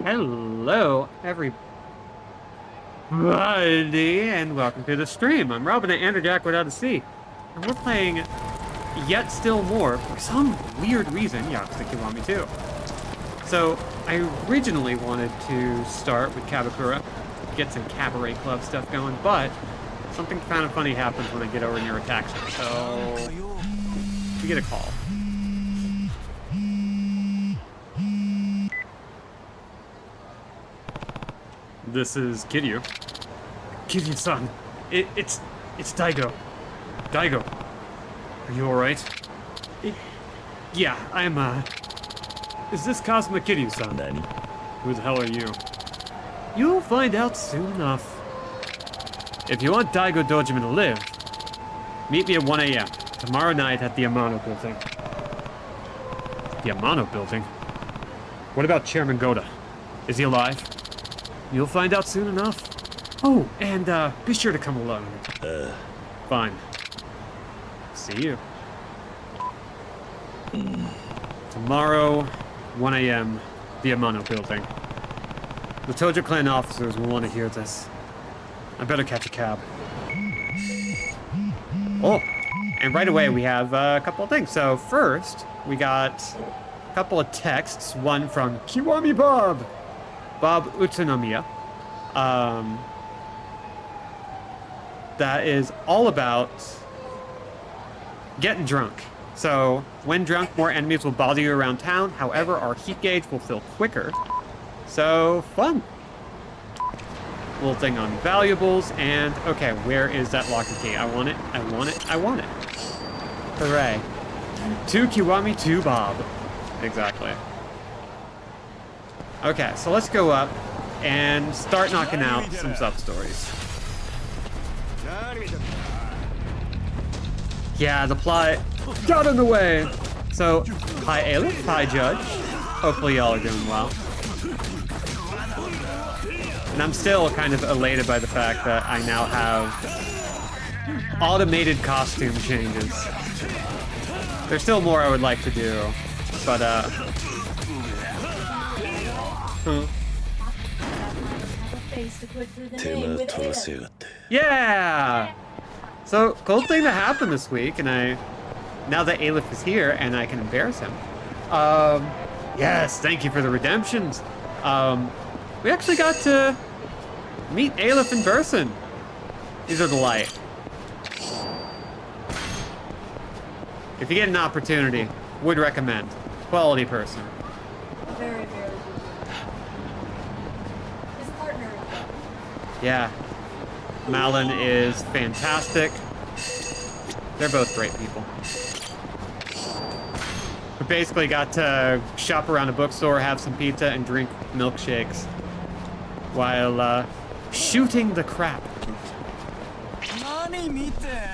Hello, everybody, and welcome to the stream. I'm Robin and Jack without a C, and we're playing Yet Still More for some weird reason, Yakuza Kiwami 2. So, I originally wanted to start with Kabakura, get some cabaret club stuff going, but something kind of funny happens when I get over near attacks, so we get a call. This is Kiryu. Kiryu-san, it's Daigo. Daigo, are you alright? Yeah, I'm, is this Kazuma Kiryu-san? Who the hell are you? You'll find out soon enough. If you want Daigo Dojima to live, meet me at 1 a.m. tomorrow night at the Amano building. The Amano building? What about Chairman Goda? Is he alive? You'll find out soon enough. Oh, and be sure to come alone. Fine. See you. Tomorrow, 1 a.m., the Amano building. The Tojo clan officers will want to hear this. I better catch a cab. Oh, and right away we have a couple of things. So first, we got a couple of texts. One from Kiwami Bob Utsunomiya. That is all about getting drunk. So, when drunk, more enemies will bother you around town. However, our heat gauge will fill quicker. So, fun. Little thing on valuables, and okay, where is that locker key? I want it, I want it, I want it. Hooray. To Kiwami, to Bob. Exactly. Okay, so let's go up and start knocking out some sub-stories. Yeah, the plot got in the way. So, hi Aleph, hi Judge. Hopefully y'all are doing well. And I'm still kind of elated by the fact that I now have automated costume changes. There's still more I would like to do, but yeah! So, cool thing that happened this week, and now that Aleph is here, and I can embarrass him. Yes, thank you for the redemptions. We actually got to meet Aleph in person. These are the light. If you get an opportunity, would recommend. Quality person. Very, very good. His partner. Yeah. Malin is fantastic. They're both great people. We basically got to shop around a bookstore, have some pizza, and drink milkshakes while shooting the crap.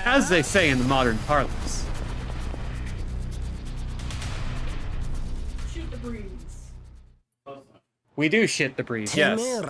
As they say in the modern parlance. Shoot the breeze. We do shit the breeze, yes. Yes.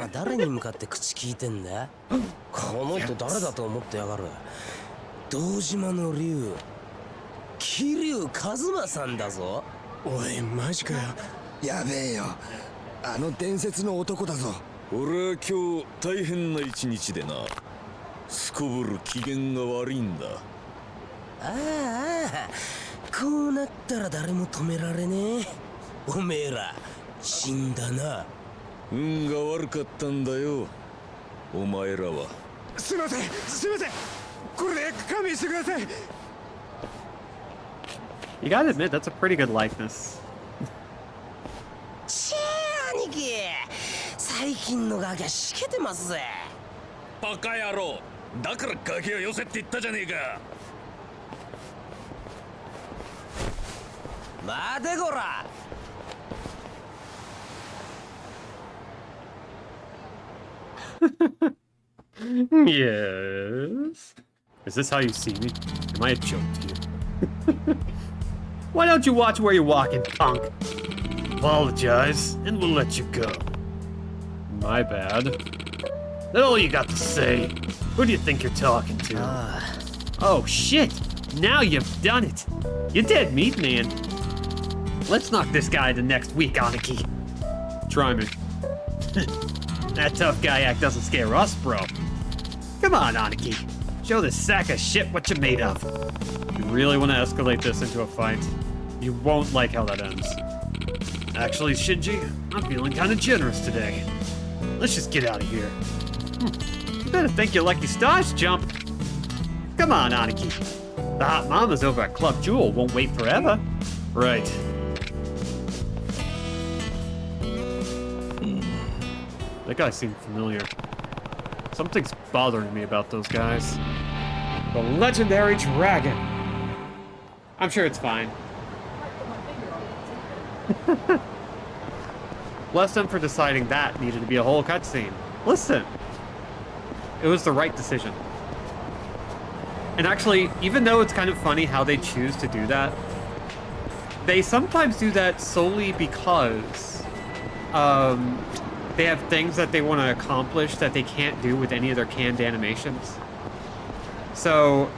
You gotta admit, that's a pretty good likeness. Yes. Is this how you see me? Am I a joke to you? Why don't you watch where you're walking, punk? Apologize, and we'll let you go. My bad. That's all you got to say. Who do you think you're talking to? Oh shit! Now you've done it! You dead meat, man. Let's knock this guy to next week, Aniki. Try me. That tough guy act doesn't scare us, bro. Come on, Aniki. Show this sack of shit what you're made of. You really want to escalate this into a fight? You won't like how that ends. Actually, Shinji, I'm feeling kind of generous today. Let's just get out of here. You better thank your lucky stars, Jump. Come on, Aniki. The hot mamas over at Club Jewel won't wait forever. Right. That guy seemed familiar. Something's bothering me about those guys. The legendary dragon. I'm sure it's fine. Bless them for deciding that needed to be a whole cutscene. Listen, it was the right decision. And actually, even though it's kind of funny how they choose to do that, they sometimes do that solely because they have things that they want to accomplish that they can't do with any of their canned animations. So,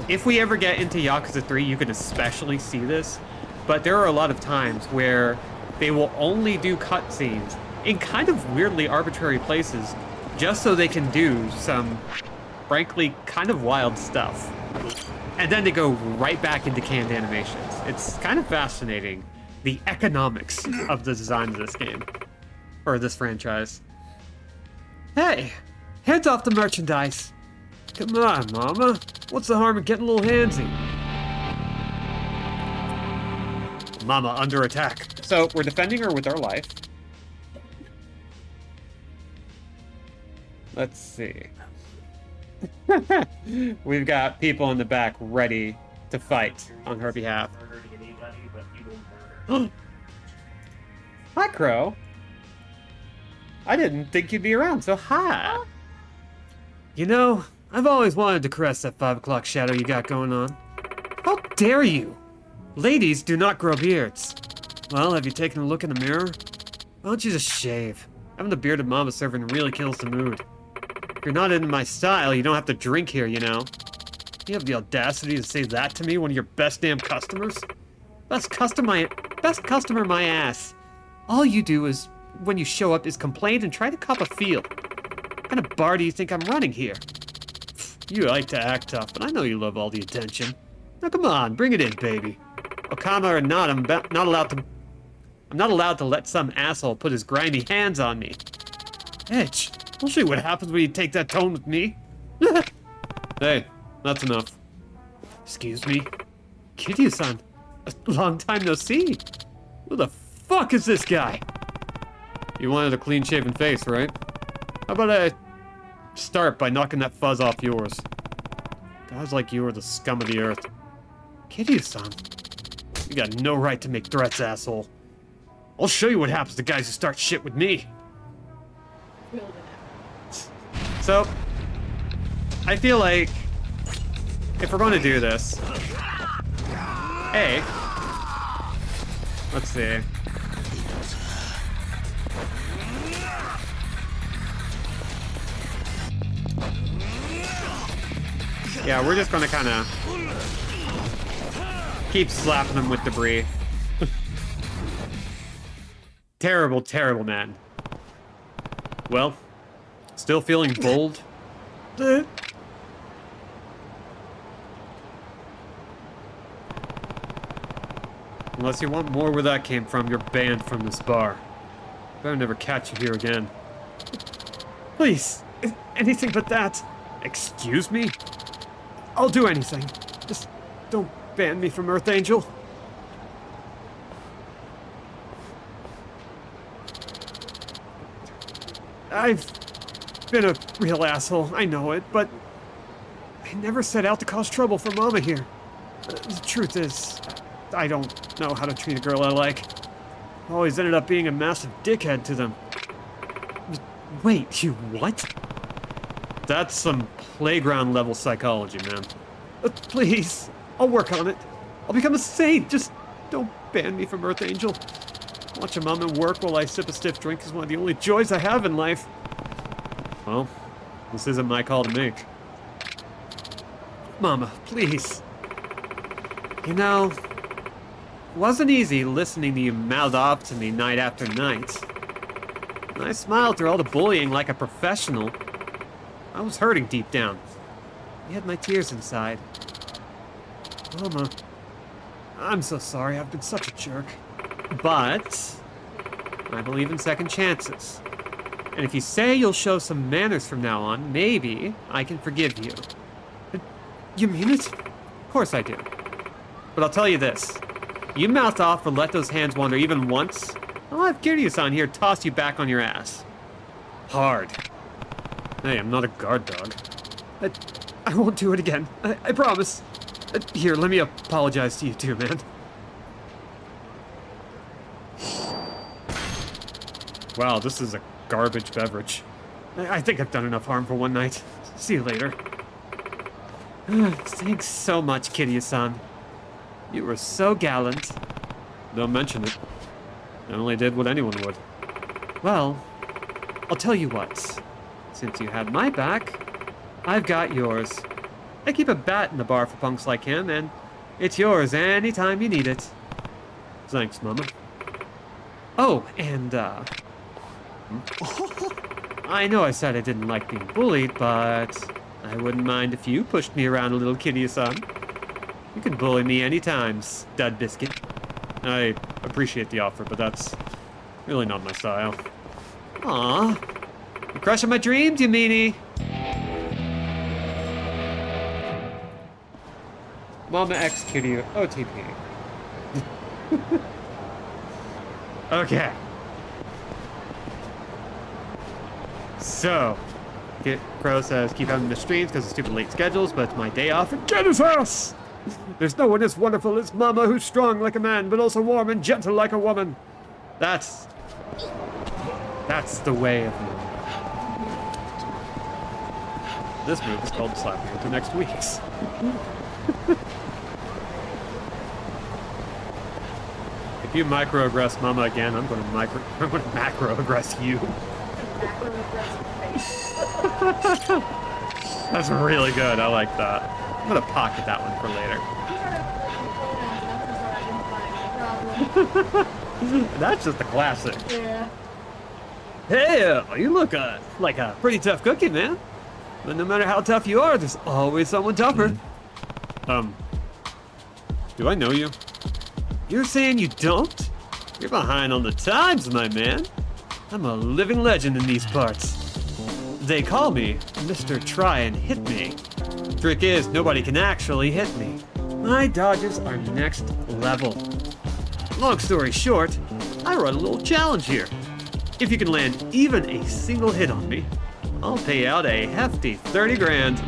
if we ever get into Yakuza 3, you can especially see this. But there are a lot of times where they will only do cutscenes in kind of weirdly arbitrary places just so they can do some, frankly, kind of wild stuff. And then they go right back into canned animations. It's kind of fascinating, the economics of the design of this game, or this franchise. Hey, hands off the merchandise. Come on, Mama. What's the harm in getting a little handsy? Mama under attack. So we're defending her with our life. Let's see. We've got people in the back ready to fight on her behalf. Hi, Crow. I didn't think you'd be around, so hi. You know, I've always wanted to caress that 5 o'clock shadow you got going on. How dare you? Ladies do not grow beards. Well, have you taken a look in the mirror? Why don't you just shave? Having the bearded mama servant really kills the mood. If you're not in my style, you don't have to drink here, you know. You have the audacity to say that to me, one of your best damn customers? Best customer my ass. All you do is, when you show up, is complain and try to cop a feel. What kind of bar do you think I'm running here? You like to act tough, but I know you love all the attention. Now come on, bring it in, baby. Okama or not, I'm not allowed to let some asshole put his grimy hands on me. Bitch, we'll see what happens when you take that tone with me. Hey, that's enough. Excuse me? Kiryu-san, a long time no see. Who the fuck is this guy? You wanted a clean-shaven face, right? How about I start by knocking that fuzz off yours? Guys like you are the scum of the earth. Kiryu-san, you got no right to make threats, asshole. I'll show you what happens to guys who start shit with me. So, I feel like if we're going to do this, let's see. Yeah, we're just gonna kind of keep slapping them with debris. Terrible, terrible man. Well, still feeling bold? Unless you want more where that came from, you're banned from this bar. Better never catch you here again. Please, anything but that. Excuse me? I'll do anything. Just don't ban me from Earth Angel. I've been a real asshole, I know it, but I never set out to cause trouble for Mama here. The truth is, I don't know how to treat a girl I like. I've always ended up being a massive dickhead to them. Wait, you what? That's some playground level psychology, man. Please, I'll work on it. I'll become a saint. Just don't ban me from Earth Angel. Watching Mama work while I sip a stiff drink is one of the only joys I have in life. Well, this isn't my call to make. Mama, please. You know, it wasn't easy listening to you mouth off to me night after night. I smiled through all the bullying like a professional. I was hurting deep down. I had my tears inside. Mama, I'm so sorry. I've been such a jerk. But I believe in second chances. And if you say you'll show some manners from now on, maybe I can forgive you. You mean it? Of course I do. But I'll tell you this. You mouth off or let those hands wander even once, I'll have Kiryu-san here toss you back on your ass. Hard. Hey, I'm not a guard dog. I won't do it again. I promise. Here, let me apologize to you too, man. Wow, this is a garbage beverage. I think I've done enough harm for one night. See you later. Thanks so much, Kiryu-san. You were so gallant. Don't mention it. I only did what anyone would. Well, I'll tell you what. Since you had my back, I've got yours. I keep a bat in the bar for punks like him, and it's yours anytime you need it. Thanks, Mama. Oh, and, I know I said I didn't like being bullied, but I wouldn't mind if you pushed me around a little, Kiryu-san. You can bully me anytime, stud biscuit. I appreciate the offer, but that's really not my style. Aw, you're crushing my dreams, you meanie. Mama X Kiryu OTP. Okay. So, Crow says, keep having the streams because of stupid late schedules, but it's my day off and get his ass! There's no one as wonderful as Mama, who's strong like a man, but also warm and gentle like a woman. That's the way of Mama. This move is called slapping into next week's. If you microaggress Mama again, I'm going to macroaggress you. That's really good. I like that. I'm going to pocket that one for later. That's just a classic. Yeah. Hey, you look like a pretty tough cookie, man. But no matter how tough you are, there's always someone tougher. Do I know you? You're saying you don't? You're behind on the times, my man. I'm a living legend in these parts. They call me Mr. Try and Hit Me. Trick is, nobody can actually hit me. My dodges are next level. Long story short, I run a little challenge here. If you can land even a single hit on me, I'll pay out a hefty 30 grand.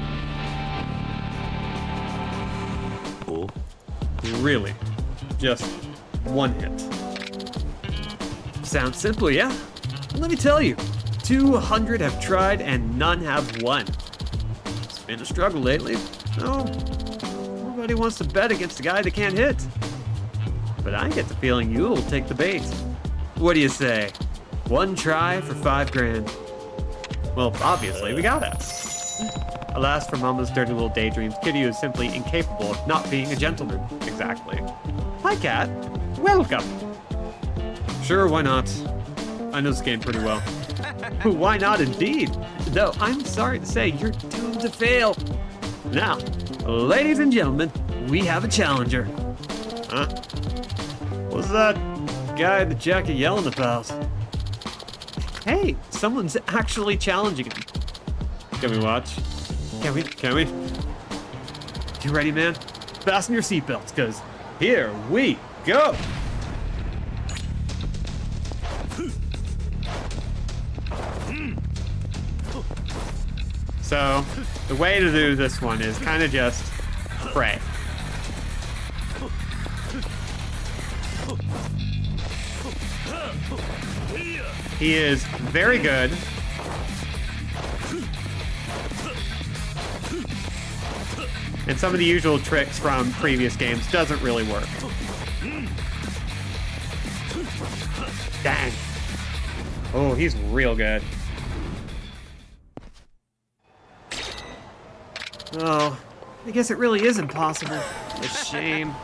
Oh. Really? Just one hit. Sounds simple, yeah? Let me tell you, 200 have tried and none have won. It's been a struggle lately. No, nobody wants to bet against a guy that can't hit. But I get the feeling you'll take the bait. What do you say? One try for 5 grand. Well, obviously, we got it. Alas, for Mama's dirty little daydreams, Kiryu is simply incapable of not being a gentleman. Exactly. Hi, Cat. Welcome. Sure, why not? I know this game pretty well. Why not, indeed? Though, I'm sorry to say, you're doomed to fail. Now, ladies and gentlemen, we have a challenger. Huh? What's that guy in the jacket yelling about? Hey, someone's actually challenging him. Can we watch? Can we? You ready, man? Fasten your seatbelts, because here we go! So, the way to do this one is kind of just pray. He is very good. And some of the usual tricks from previous games doesn't really work. Dang. Oh, he's real good. Oh, I guess it really is impossible. A shame.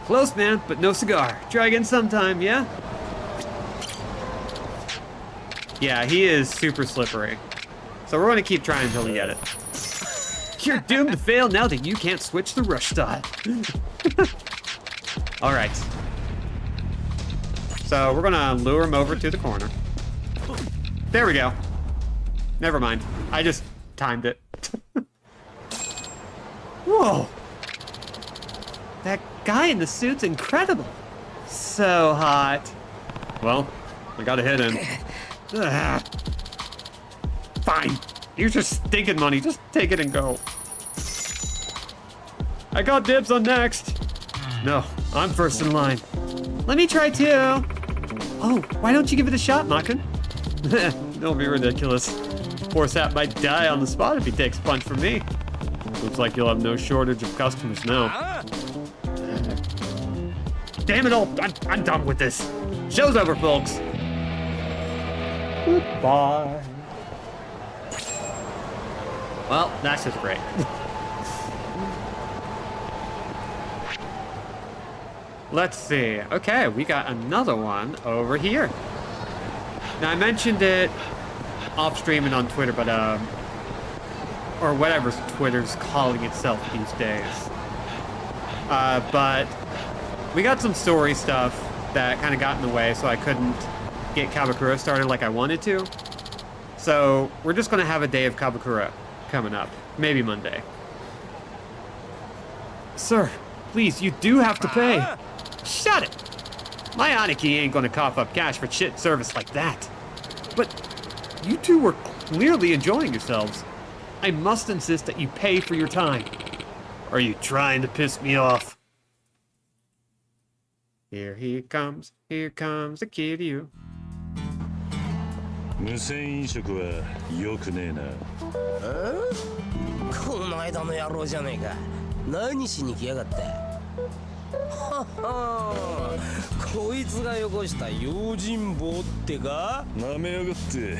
Close, man, but no cigar. Try again sometime, yeah? Yeah, he is super slippery. So we're gonna keep trying until we get it. You're doomed to fail now that you can't switch the rush style. All right. So we're gonna lure him over to the corner. There we go. Never mind. I just timed it. Whoa. That guy in the suit's incredible. So hot. Well, I gotta hit him. Ugh. Fine. Here's your stinking money. Just take it and go. I got dibs on next. No, I'm first in line. Let me try too. Oh, why don't you give it a shot, Makan? Don't be ridiculous. Poor sap might die on the spot if he takes a punch from me. Looks like you'll have no shortage of customers now. Damn it all, I'm done with this. Show's over, folks. Goodbye. Well, that's just great. Let's see. Okay, we got another one over here. Now, I mentioned it off stream and on Twitter, but, or whatever Twitter's calling itself these days. But we got some story stuff that kind of got in the way, so I couldn't get Kabakura started like I wanted to. So we're just going to have a day of Kabakura coming up. Maybe Monday. Sir, please, you do have to pay. Shut it! My Aniki ain't gonna cough up cash for shit service like that. But you two were clearly enjoying yourselves. I must insist that you pay for your time. Are you trying to piss me off? Here he comes, here comes the Kiryu. 無銭飲食は良くねえな。この間の野郎じゃねえか。何しに来やがった。ははこいつがよこした用心棒ってか。なめやがって。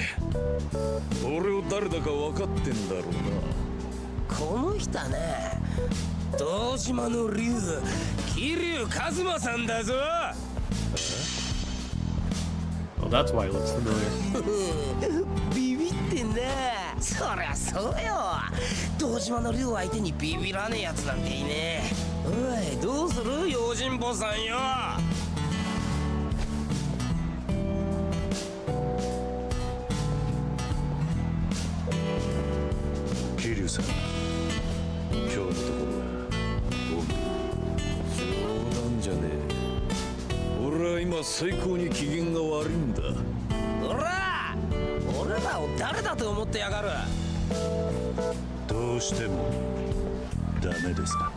俺を誰だか分かってんだろうな。この人はな、堂島の竜、桐生一馬さんだぞ。Well, that's why he looks familiar. ビビってんな。そりゃそうよ。堂島の竜相手にビビらねえやつなんていねえ。おい、どうする用心棒さんよ。桐生さん、今日のところは冗談じゃねえ。俺は今最高に機嫌が悪いんだ。おら、俺らを誰だと思ってやがる。どうしてもダメですか。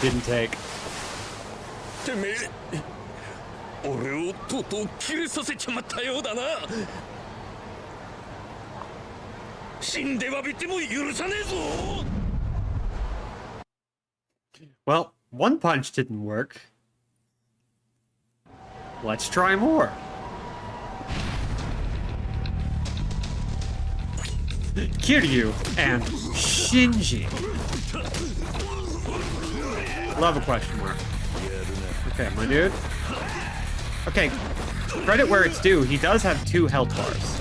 Didn't take. てめえ、俺をとうとう切れさせちまったようだな。死んで詫びても許さねえぞ。Well, one punch didn't work. Let's try more. Kiryu and Shinji. Love a question mark. Okay, my dude. Okay, credit where it's due. He does have 2 health bars.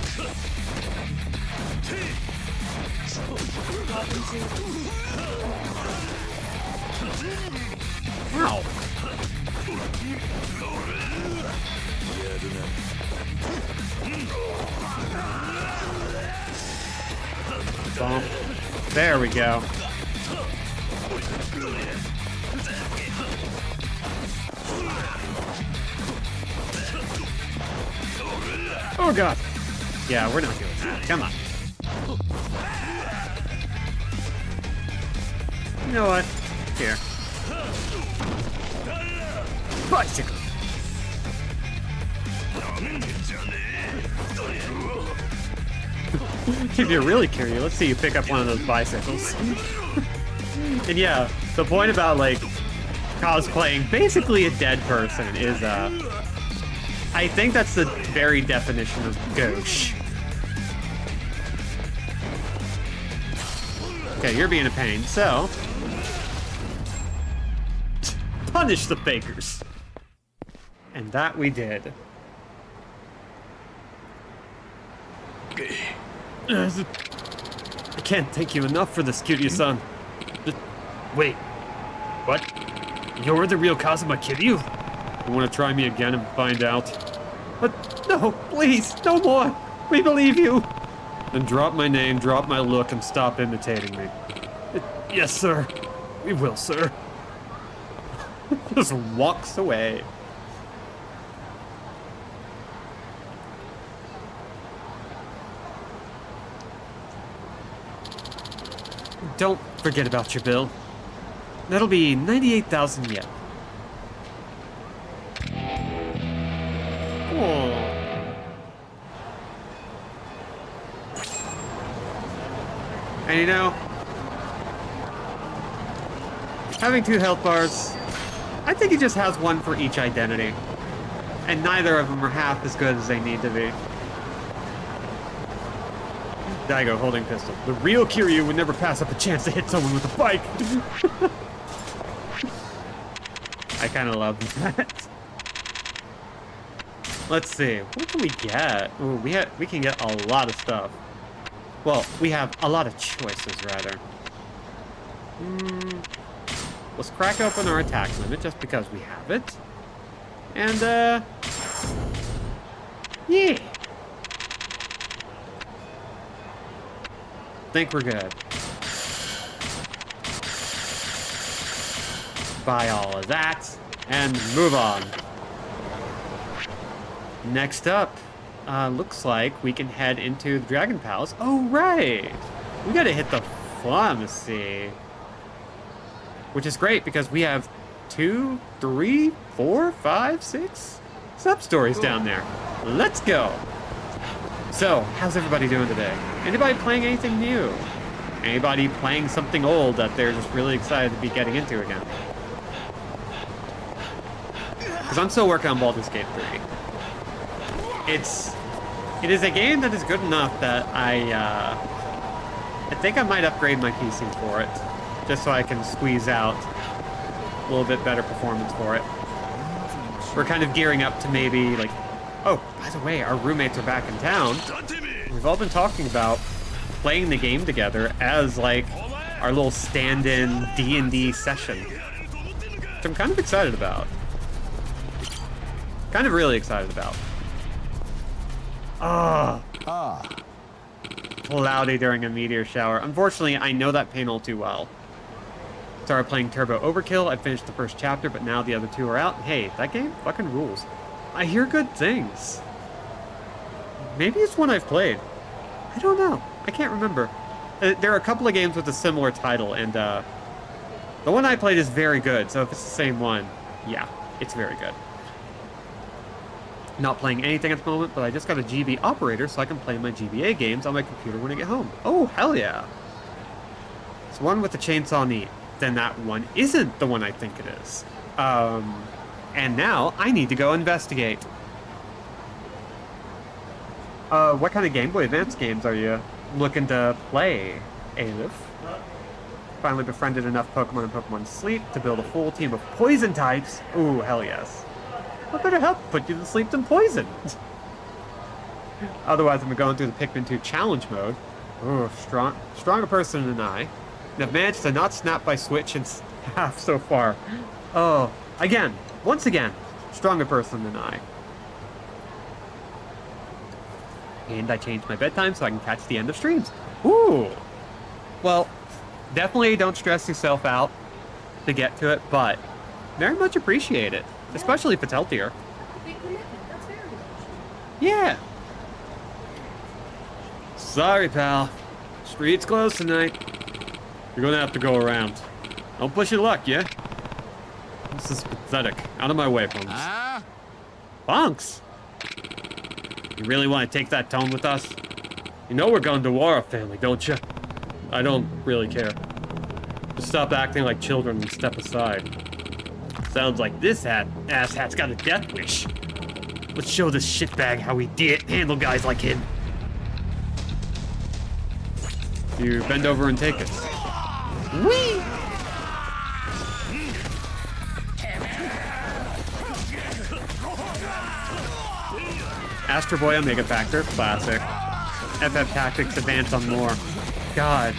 Ow. Bump. There we go. Oh god. Yeah, we're not doing that. Come on. You know what? Here. Bicycle. If you're really curious, let's see you pick up one of those bicycles. And yeah, the point about like cosplaying basically a dead person is I think that's the very definition of gauche. Okay, you're being a pain, so... punish the fakers. And that we did. I can't thank you enough for this, Kiryu-san. Wait, what? You're the real Kazuma Kiryu? You want to try me again and find out? But no, please, no more. We believe you. Then drop my name, drop my look, and stop imitating me. Yes, sir. We will, sir. Just walks away. Don't forget about your bill. That'll be 98,000 yen. Cool. And you know, having 2 health bars, I think he just has one for each identity. And neither of them are half as good as they need to be. Daigo holding pistol. The real Kiryu would never pass up a chance to hit someone with a bike. I kind of love that. Let's see. What can we get? Ooh, we can get a lot of stuff. Well, we have a lot of choices, rather. Let's crack open our attack limit just because we have it. And, yeah. Think we're good. Buy all of that and move on. Next up, looks like we can head into the Dragon Palace. Oh, right. We gotta hit the pharmacy. Which is great because we have 2, 3, 4, 5, 6 sub-stories down there. Let's go. So, how's everybody doing today? Anybody playing anything new? Anybody playing something old that they're just really excited to be getting into again? Because I'm still working on Baldur's Gate 3. It is a game that is good enough that I think I might upgrade my PC for it, just so I can squeeze out a little bit better performance for it. We're kind of gearing up to maybe like, oh, by the way, our roommates are back in town. We've all been talking about playing the game together as like our little stand-in D&D session, which I'm kind of excited about. Kind of really excited about. Cloudy during a meteor shower. Unfortunately, I know that pain all too well. Started playing Turbo Overkill. I finished the first chapter, but now the other 2 are out. Hey, that game fucking rules. I hear good things. Maybe it's one I've played. I don't know. I can't remember. There are a couple of games with a similar title, and the one I played is very good, so if it's the same one, yeah, it's very good. Not playing anything at the moment, but I just got a GB operator so I can play my GBA games on my computer when I get home. Oh, hell yeah. It's one with the chainsaw knee. Then that one isn't the one I think it is. And now I need to go investigate. What kind of Game Boy Advance games are you looking to play, Aleph? Finally befriended enough Pokemon in Pokemon Sleep to build a full team of poison types. Ooh, hell yes. What better help put you to sleep than poison? Otherwise, I'm going through the Pikmin 2 challenge mode. Ooh, stronger person than I. And I've managed to not snap my Switch in half so far. Oh, again, once again, stronger person than I. And I changed my bedtime so I can catch the end of streams. Ooh. Well, definitely don't stress yourself out to get to it, but very much appreciate it. Especially if it's healthier. Big commitment. That's very good. Yeah. Sorry, pal. Street's closed tonight. You're gonna have to go around. Don't push your luck, yeah? This is pathetic. Out of my way, Punks. Punks? You really want to take that tone with us? You know we're going to war, family, don't you? I don't really care. Just stop acting like children and step aside. Sounds like this asshat's got a death wish. Let's show this shitbag how we handle guys like him. You bend over and take it. Whee! Astro Boy Omega Factor, classic. FF Tactics Advance on more. God.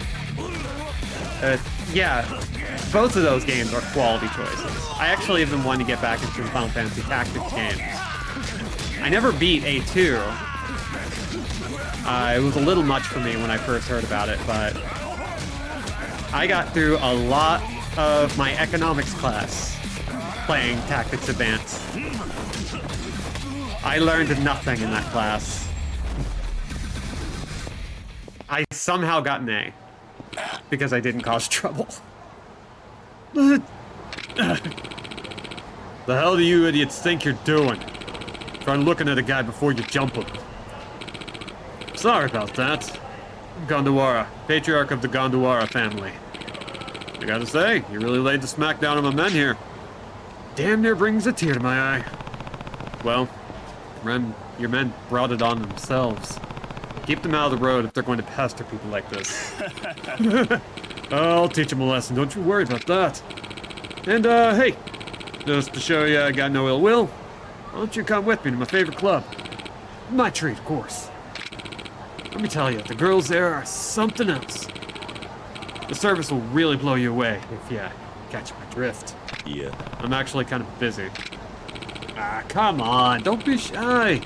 Yeah, both of those games are quality choices. I actually have been wanting to get back into the Final Fantasy Tactics games. I never beat A2. It was a little much for me when I first heard about it, but I got through a lot of my economics class playing Tactics Advance. I learned nothing in that class. I somehow got an A because I didn't cause trouble. The hell do you idiots think you're doing? Try looking at a guy before you jump him. Sorry about that. Gondawara, patriarch of the Gondawara family. I gotta say, you really laid the smack down on my men here. Damn near brings a tear to my eye. Well, your men brought it on themselves. Keep them out of the road if they're going to pester people like this. I'll teach them a lesson, don't you worry about that. And, hey, just to show you I got no ill will, why don't you come with me to my favorite club? My treat, of course. Let me tell you, the girls there are something else. The service will really blow you away if you catch my drift. Yeah. I'm actually kind of busy. Ah, come on, don't be shy.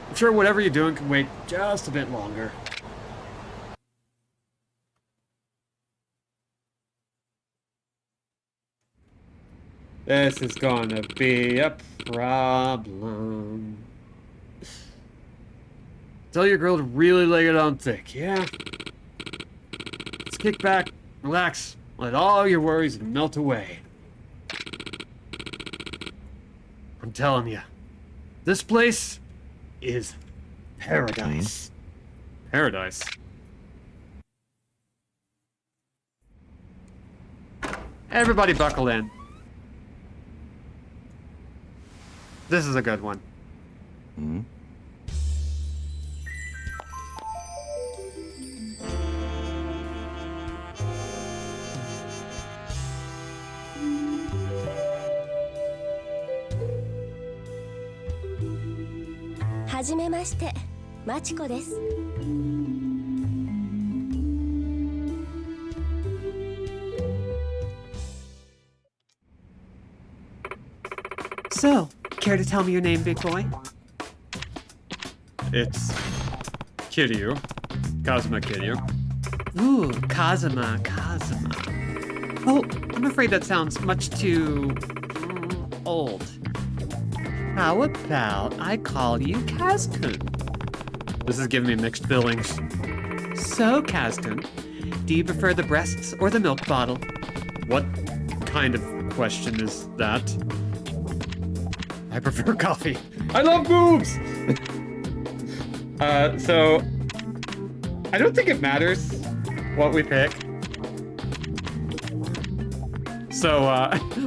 I'm sure whatever you're doing can wait just a bit longer. This is gonna be a problem. Tell your girl to really lay it on thick, yeah? Let's kick back, relax, let all your worries melt away. I'm telling you, this place is paradise. Paradise? Everybody buckle in. This is a good one. Hmm? はじめまして、マチコです。So, care to tell me your name, big boy? It's Kiryu. Kazuma Kiryu. Ooh, Kazuma. Oh, I'm afraid that sounds much too old. How about I call you Kazkun? This is giving me mixed feelings. So, Kazkun, do you prefer the breasts or the milk bottle? What kind of question is that? I prefer coffee. I love boobs! So, I don't think it matters what we pick. So,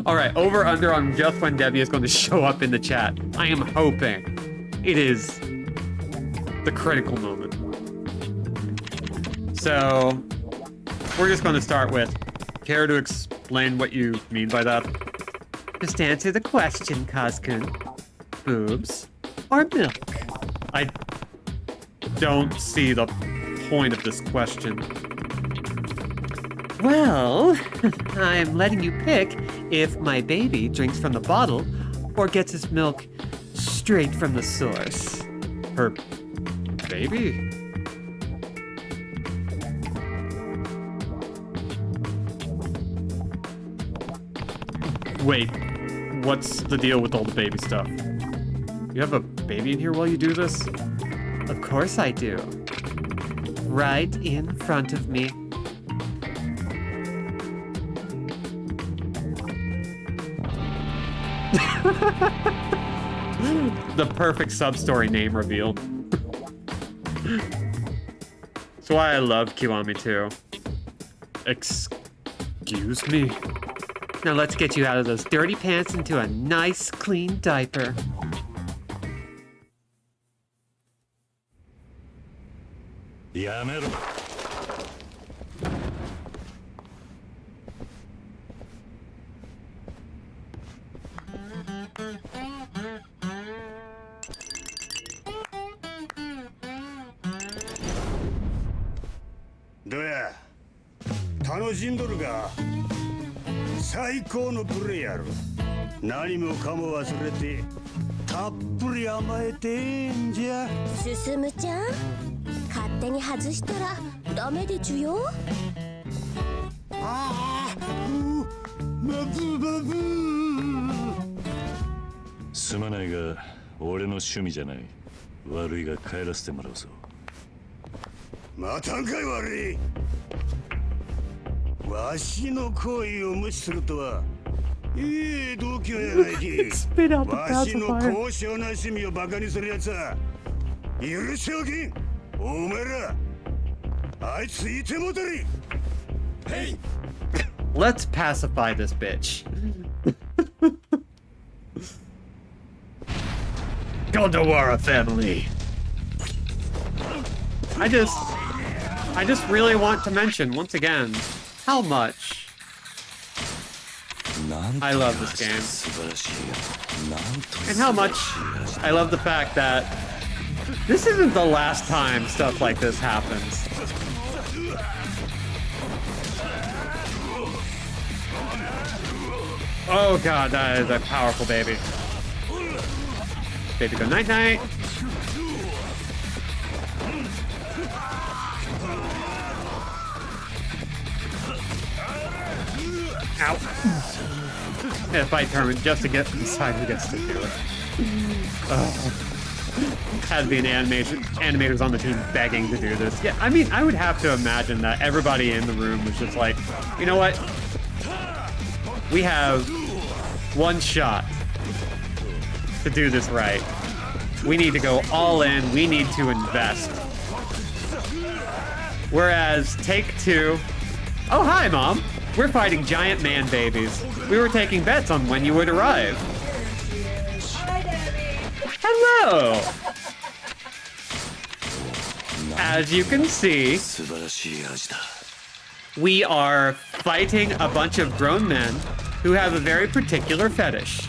alright, over under on just when Debbie is going to show up in the chat. I am hoping it is the critical moment. So, we're just going to start with, care to explain what you mean by that? Just answer the question, Kazkun. Boobs or milk? I don't see the point of this question. Well, I'm letting you pick if my baby drinks from the bottle or gets his milk straight from the source. Her baby? Wait, what's the deal with all the baby stuff? You have a baby in here while you do this? Of course I do. Right in front of me. The perfect sub-story name reveal. That's why I love Kiwami too. Excuse me? Now let's get you out of those dirty pants into a nice, clean diaper. どや楽しんどるか最高のプレイやろ何もかも忘れてたっぷり甘えてんじゃ進むちゃん勝手に外したらダメでちゅよああまずまずすまないが俺の趣味じゃない悪いが帰らせてもらうぞまたんかい悪いわしの行為を無視するとはいい度胸やないき Spit out the わしの pacifier. 高尚な趣味をバカにするやつは許しおきんお前らあいついてもたりへい Let's pacify this bitch. Gondawara family. I just really want to mention once again how much I love this game. And how much I love the fact that this isn't the last time stuff like this happens. Oh god, that is a powerful baby. Baby go night night. Ow. Yeah, fight tournament just to get decide who gets to do it. Had to be an animators on the team begging to do this. Yeah, I mean, I would have to imagine that everybody in the room was just like, you know what? We have one shot to do this right. We need to go all in. We need to invest. Whereas Take Two, oh hi mom, we're fighting giant man babies. We were taking bets on when you would arrive. Hi, Daddy. Hello. As you can see, 素晴らしい味だ we are fighting a bunch of grown men who have a very particular fetish.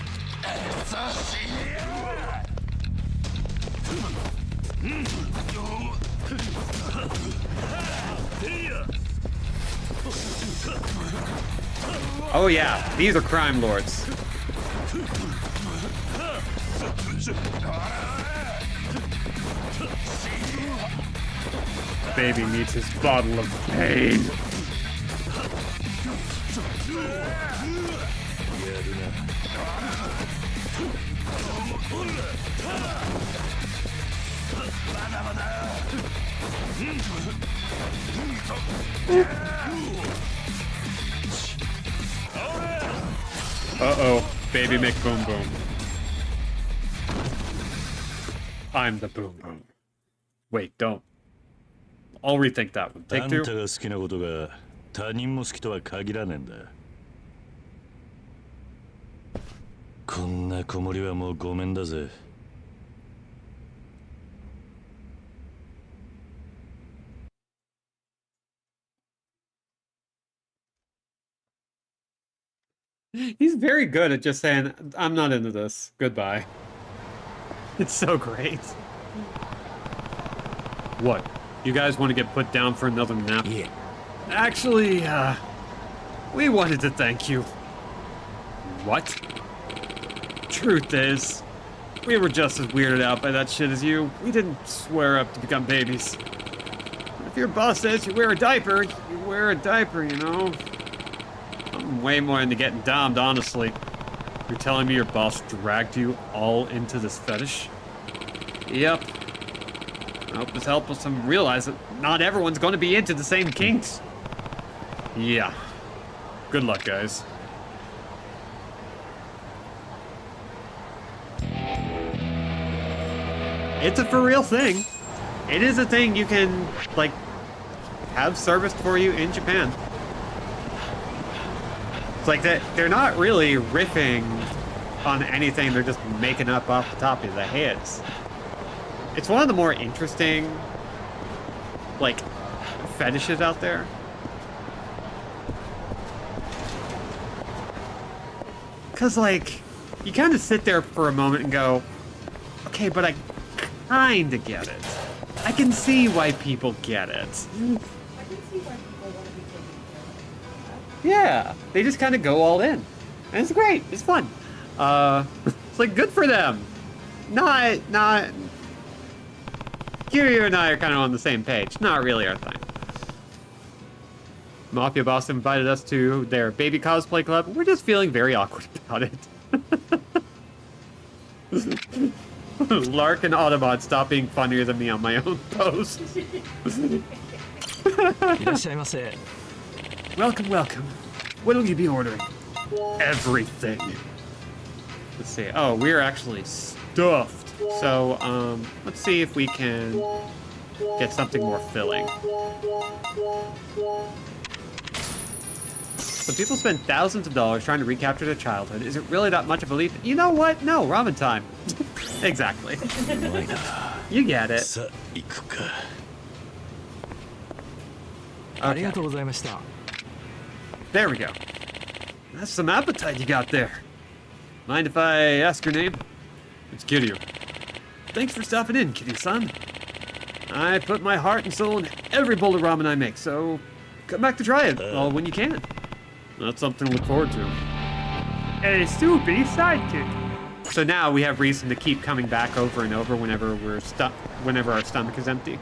Oh yeah, these are crime lords. Baby needs his bottle of pain. Uh-oh, baby make boom boom. I'm the boom boom. Wait, don't. I'll rethink that one. あ Take んた two. が好きなことが他人も好きとは限らねえんだこんな子守はもうごめんだぜ He's very good at just saying, I'm not into this. Goodbye. It's so great. What? You guys want to get put down for another nap? Yeah. Actually, we wanted to thank you. What? Truth is, we were just as weirded out by that shit as you. We didn't swear up to become babies. If your boss says you wear a diaper, you wear a diaper, you know? I'm way more into getting domed, honestly. You're telling me your boss dragged you all into this fetish? Yep. I hope this helps them realize that not everyone's going to be into the same kinks. Yeah. Good luck, guys. It's a for real thing. It is a thing you can, like, have serviced for you in Japan. It's like that they're not really riffing on anything, they're just making up off the top of their heads. It's one of the more interesting, like, fetishes out there. Cause like, you kind of sit there for a moment and go, okay, but I kinda get it. I can see why people get it. I can see why people want to be taken care of. Yeah, they just kind of go all in. And it's great. It's fun. It's like good for them. Not. Kiryu and I are kind of on the same page. Not really our thing. Mafia boss invited us to their baby cosplay club. We're just feeling very awkward about it. Lark and Autobot, stop being funnier than me on my own post. Welcome, welcome. What will you be ordering? Everything. Let's see. Oh, we're actually stuffed. So, let's see if we can get something more filling. So people spend thousands of dollars trying to recapture their childhood. Is it really that much of a leap? You know what? No, ramen time. Exactly. You get it. さあ行くか Okay. There we go. That's some appetite you got there. Mind if I ask your name? It's Kiryu. Thanks for stopping in, Kiryu-san. I put my heart and soul in every bowl of ramen I make, so come back to try it all when you can. That's something to look forward to. A soupy sidekick. So now we have reason to keep coming back over and over whenever whenever our stomach is empty.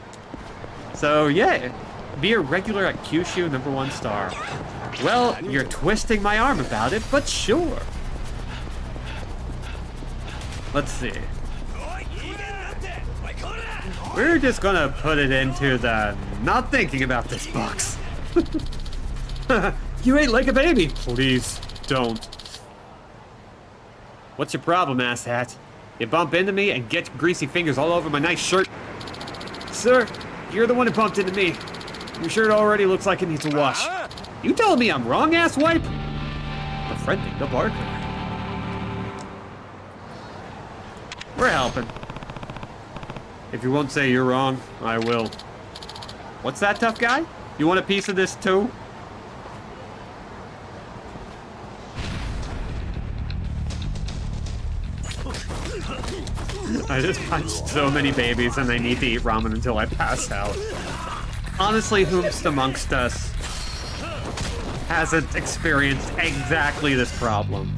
So yeah, be a regular at Kyushu #1 star. Well, you're twisting my arm about it, but sure. Let's see. We're just gonna put it into the not thinking about this box. You ate like a baby. Please don't. What's your problem, asshat? You bump into me and get greasy fingers all over my nice shirt. Sir, you're the one who bumped into me. Your shirt already looks like it needs a wash. You telling me I'm wrong, asswipe? Befriending the barker. We're helping. If you won't say you're wrong, I will. What's that, tough guy? You want a piece of this too? I just punched so many babies and I need to eat ramen until I pass out. Honestly, whomst amongst us hasn't experienced exactly this problem?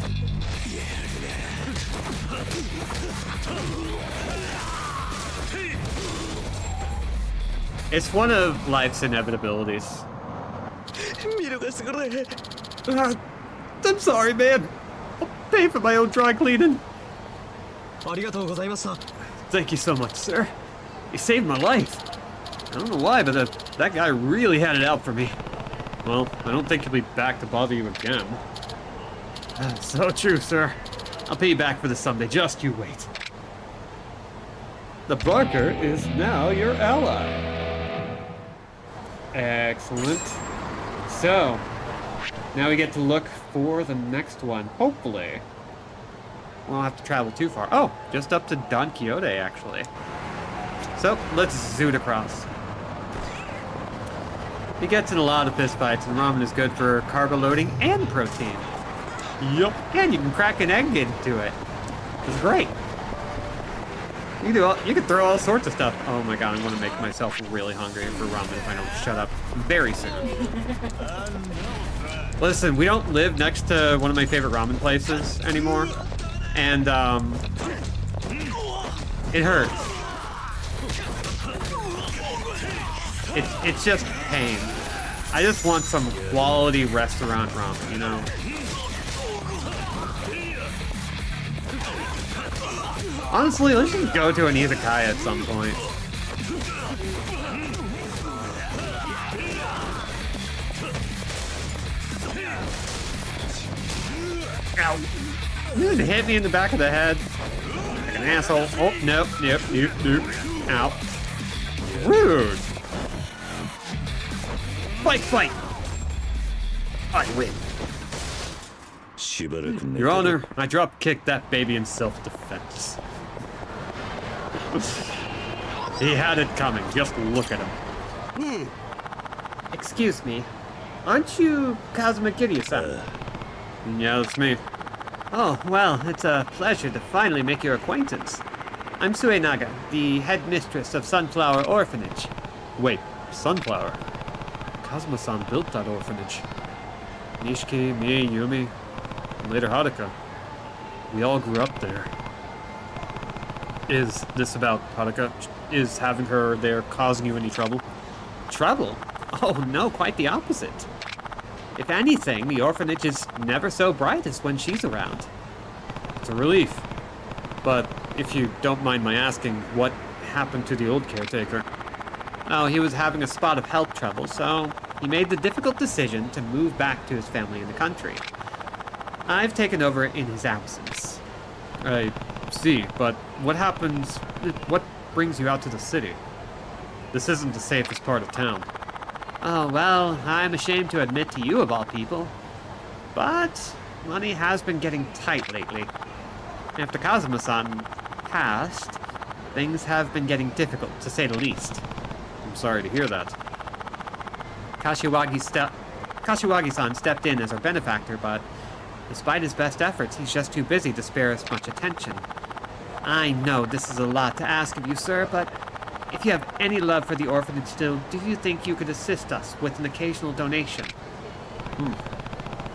It's one of life's inevitabilities. I'm sorry, man. I'll pay for my own dry cleaning. Thank you so much, sir. You saved my life. I don't know why, but that guy really had it out for me. Well, I don't think he'll be back to bother you again. So true, sir. I'll pay you back for this someday. Just you wait. The barker is now your ally. Excellent. So, now we get to look for the next one, hopefully. We won't have to travel too far. Oh, just up to Don Quixote, actually. So, let's zoot across. He gets in a lot of fistfights, and ramen is good for carbo loading and protein. Yup. And you can crack an egg into it. It's great. You can throw all sorts of stuff. Oh my god, I'm gonna make myself really hungry for ramen if I don't shut up very soon. Listen, we don't live next to one of my favorite ramen places anymore. And, it hurts. It's just pain. I just want some quality restaurant ramen, you know? Honestly, let's just go to an izakaya at some point. Ow. You just hit me in the back of the head. Like an asshole. Oh, nope, nope, Ow. Rude. Fight, fight. I win. Your Honor, I drop-kicked that baby in self-defense. He had it coming. Just look at him. Excuse me. Aren't you Kazuma Kiryu-san? Yeah, that's me. Oh, well, it's a pleasure to finally make your acquaintance. I'm Suenaga, the head mistress of Sunflower Orphanage. Wait, Sunflower? Kazuma-san built that orphanage. Nishiki, me, Yumi, and later Haruka. We all grew up there. Is this about Haruka? Is having her there causing you any trouble? Trouble? Oh no, quite the opposite. If anything, the orphanage is never so bright as when she's around. It's a relief. But if you don't mind my asking, what happened to the old caretaker? Oh, he was having a spot of health trouble, so he made the difficult decision to move back to his family in the country. I've taken over in his absence. I see, but what brings you out to the city? This isn't the safest part of town. Oh, well, I'm ashamed to admit to you of all people. But money has been getting tight lately. After Kazuma-san passed, things have been getting difficult, to say the least. I'm sorry to hear that. Kashiwagi-san stepped in as our benefactor, but despite his best efforts, he's just too busy to spare us much attention. I know this is a lot to ask of you, sir, but if you have any love for the orphanage still, do you think you could assist us with an occasional donation?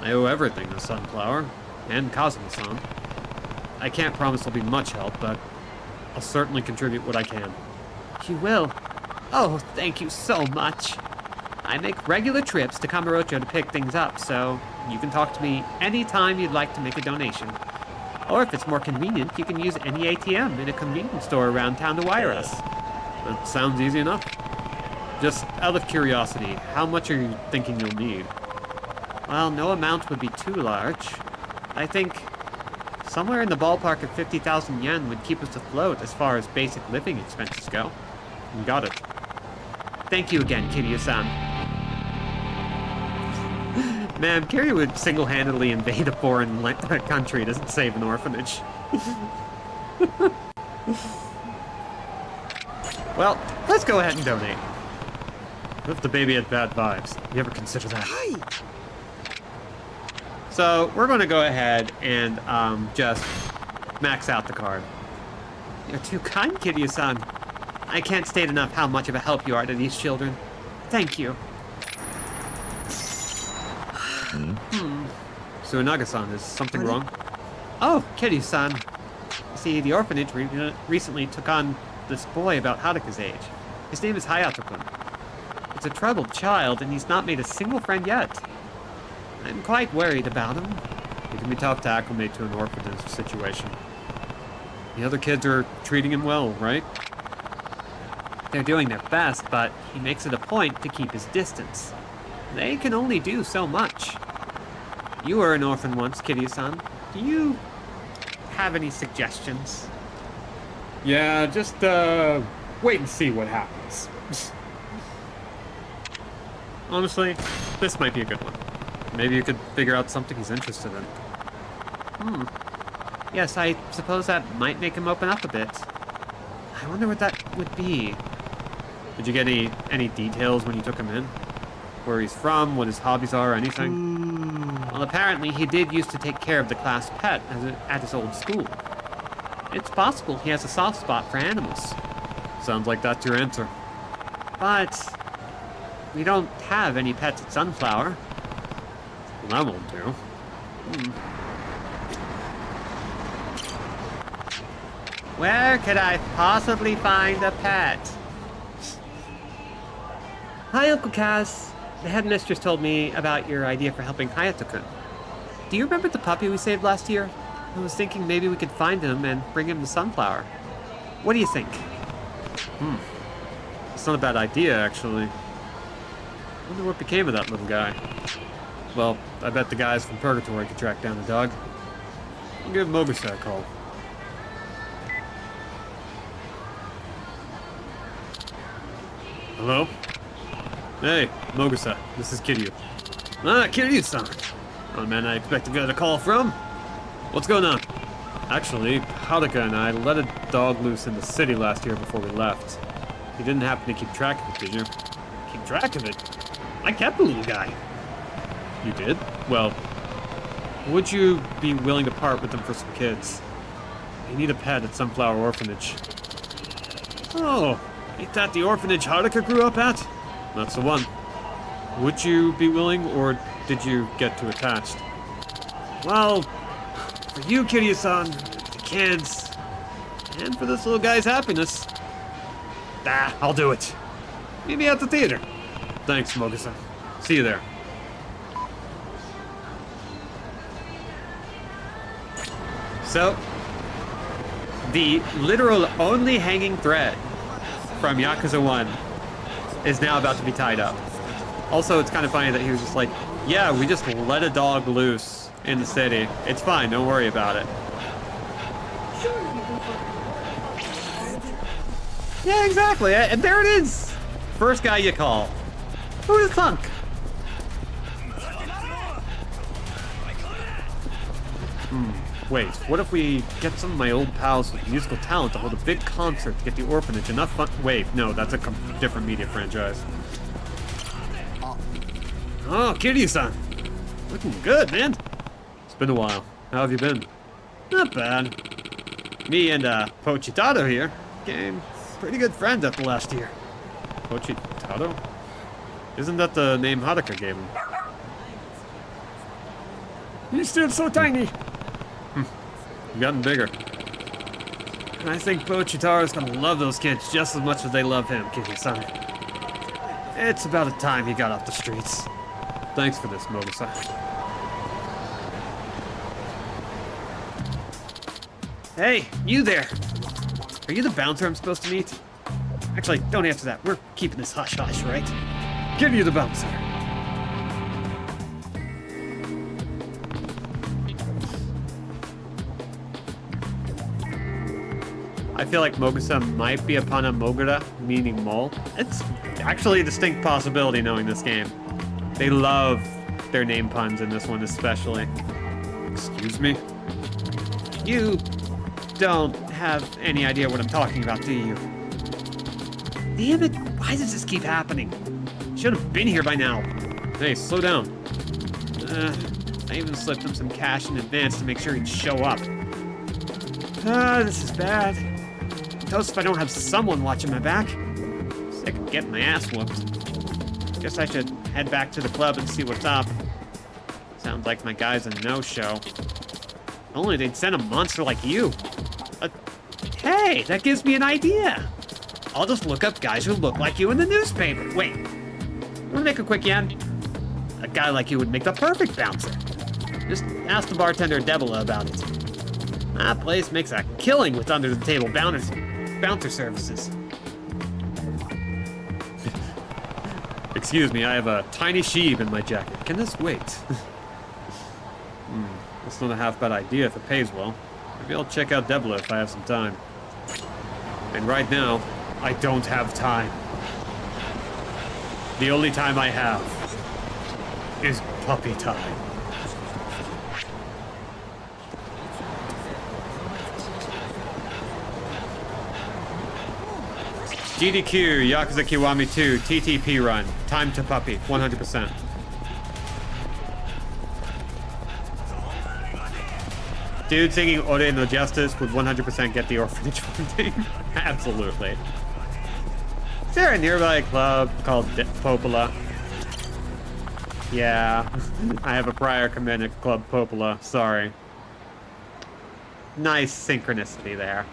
I owe everything to Sunflower, and Kazuma-san. I can't promise there'll be much help, but I'll certainly contribute what I can. You will? Oh, thank you so much. I make regular trips to Kamurocho to pick things up, so you can talk to me anytime you'd like to make a donation. Or if it's more convenient, you can use any ATM in a convenience store around town to wire us. That sounds easy enough. Just out of curiosity, how much are you thinking you'll need? Well, no amount would be too large. I think somewhere in the ballpark of 50,000 yen would keep us afloat as far as basic living expenses go. You got it. Thank you again, Kiryu-san. Man, Kiryu would single-handedly invade a foreign country to save an orphanage. Well, let's go ahead and donate. What if the baby had bad vibes? You ever consider that? So, we're going to go ahead and just max out the card. You're too kind, Kiryu-san. I can't state enough how much of a help you are to these children. Thank you. Suinaga-san, is something wrong? Oh, Kiryu-san. See, the orphanage recently took on this boy about Haruka's age. His name is Hayato-kun. He's a troubled child, and he's not made a single friend yet. I'm quite worried about him. It can be tough to acclimate to an orphanage situation. The other kids are treating him well, right? They're doing their best, but he makes it a point to keep his distance. They can only do so much. You were an orphan once, Kiryu-san. Do you have any suggestions? Yeah, just, wait and see what happens. Honestly, this might be a good one. Maybe you could figure out something he's interested in. Yes, I suppose that might make him open up a bit. I wonder what that would be. Did you get any details when you took him in? Where he's from, what his hobbies are, anything? Well, apparently he did used to take care of the class pet at his old school. It's possible he has a soft spot for animals. Sounds like that's your answer. But we don't have any pets at Sunflower. Well, that won't do. Where could I possibly find a pet? Hi, Uncle Kaz. The headmistress told me about your idea for helping Hayato-kun. Do you remember the puppy we saved last year? I was thinking maybe we could find him and bring him to Sunflower. What do you think? It's not a bad idea, actually. Wonder what became of that little guy. Well, I bet the guys from Purgatory could track down the dog. I'll give Mogusa a call. Hello? Hey, Mogusa, this is Kiryu. Ah, Kiryu-san. Oh man, I expect to get a call from. What's going on? Actually, Haruka and I let a dog loose in the city last year before we left. You didn't happen to keep track of it, did you? Keep track of it? I kept the little guy. You did? Well, would you be willing to part with them for some kids? They need a pet at Sunflower Orphanage. Oh, ain't that the orphanage Haruka grew up at? That's the one. Would you be willing, or did you get too attached? Well, for you, Kiryu-san, the kids, and for this little guy's happiness. I'll do it. Meet me at the theater. Thanks, Moga-san. See you there. So, the literal only hanging thread from Yakuza 1 is now about to be tied up. Also, it's kind of funny that he was just like, yeah, we just let a dog loose in the city. It's fine, don't worry about it. Surely you can find. Yeah, exactly. And there it is. First guy you call. Who'd have thunk? Wait, what if we get some of my old pals with musical talent to hold a big concert to get the orphanage enough fun? Wait, no, that's a different media franchise. Oh, Kiryu-san. Looking good, man. It's been a while. How have you been? Not bad. Me and Pochitato here became pretty good friends after last year. Pochitato? Isn't that the name Haruka gave him? He's still so tiny. You've gotten bigger. And I think Pochitaro's gonna love those kids just as much as they love him, Kiryu-san. It's about a time he got off the streets. Thanks for this, Moga-san. Hey, you there! Are you the bouncer I'm supposed to meet? Actually, don't answer that. We're keeping this hush-hush, right? Give you the bouncer. I feel like Moga-san might be upon a Mogura, meaning mole. It's actually a distinct possibility knowing this game. They love their name puns in this one especially. Excuse me? You don't have any idea what I'm talking about, do you? Damn it, why does this keep happening? Should have been here by now. Hey, slow down. I even slipped him some cash in advance to make sure he'd show up. This is bad. Toast if I don't have someone watching my back. Sick of getting my ass whooped. Guess I should head back to the club and see what's up. Sounds like my guy's a no-show. Only they'd send a monster like you. Hey, that gives me an idea. I'll just look up guys who look like you in the newspaper. Wait, wanna make a quick yen? A guy like you would make the perfect bouncer. Just ask the bartender Debola about it. That place makes a killing with under-the-table bouncer services. Excuse me, I have a tiny sheep in my jacket. Can this wait? That's not a half-bad idea if it pays well. Maybe I'll check out Debola if I have some time. And right now, I don't have time. The only time I have is puppy time. GDQ, Yakuza Kiwami 2, TTP run. Time to puppy, 100%. Dude singing Ore no Justice would 100% get the orphanage funding. Absolutely. Is there a nearby club called Popola? Yeah, I have a prior commitment at Club Popola, sorry. Nice synchronicity there.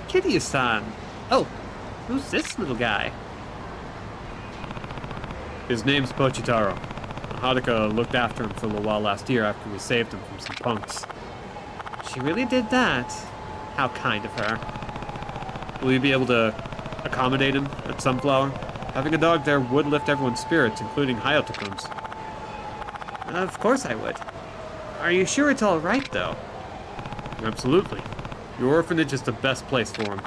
Kiryu-san. Oh, who's this little guy? His name's Pochitaro. Haruka looked after him for a little while last year after we saved him from some punks. She really did that. How kind of her. Will you be able to accommodate him at Sunflower? Having a dog there would lift everyone's spirits, including Hayato-kun's. Of course I would. Are you sure it's all right, though? Absolutely. Your orphanage is the best place for him.